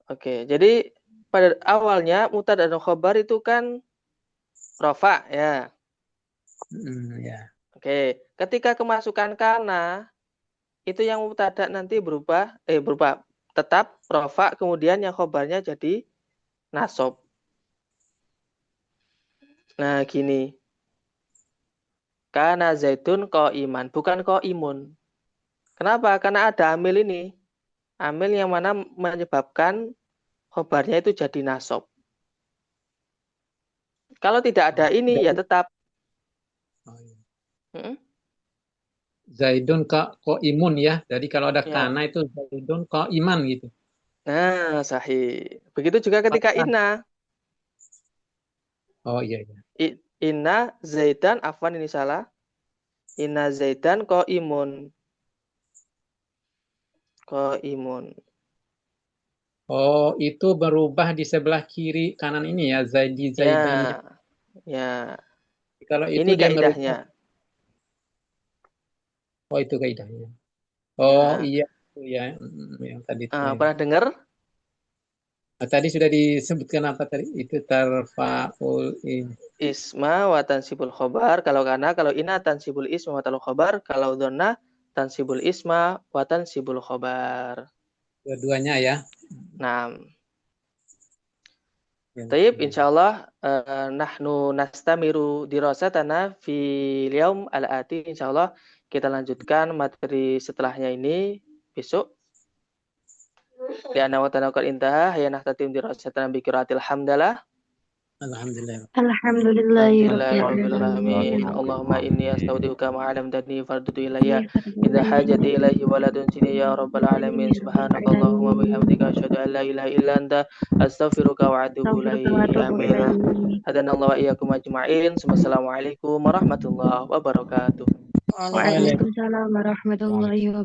Oke, jadi pada awalnya mubtada dan khobar itu kan rofa ya. Ya. Oke, ketika kemasukan kana itu yang mubtada nanti berubah tetap rofa, kemudian yang khobarnya jadi nasob. Nah, gini. Kana zaitun qa'iman, bukan qa'imun. Kenapa? Karena ada amil ini. Amil yang mana menyebabkan khobarnya itu jadi nasob. Kalau tidak ada ini, ya tetap. Zaidun qa'imun ya. Jadi kalau ada kana itu zaidun qa'iman gitu. Nah, sahih. Begitu juga ketika inna. Oh iya. Inna zaidan, afwan ini salah. Inna zaidan qa'imun. Oh, itu berubah di sebelah kiri kanan ini ya, zaidan. Ya. Kalau itu ini dia kaidahnya. Oh, itu kaidahnya. Oh, iya itu ya yang tadi. Pernah dengar? Tadi sudah disebutkan apa tadi? Itu tarfa'ul Isma wa tansibul khobar. Kalau ina tansibul isma wa tansibul khobar. Kalau donna tansibul isma wa tansibul khobar. Dua-duanya ya. Nah. Tayyib, insyaallah nahnu nastamiru dirasatana fil yaum al-ati. Insyaallah kita lanjutkan materi setelahnya ini besok. Di ana wa tanaqal intaha hayya nahtatim dirasatana bi qiraatil hamdalah. Alhamdulillahirabbil alamin. Allahumma inni astaudiuka ma 'allamtani fardutu ilayya idza hajati ilaihi wa la tunsini ya rabbal alamin. Subhanakallahumma bihamdika asyhadu an la ilaha illa anta astaghfiruka wa atubu ilaik. Amin. Hadanallahu wa iyyakum ajma'in. Wassalamualaikum warahmatullahi wabarakatuh. Waalaikumsalam warahmatullahi wabarakatuh.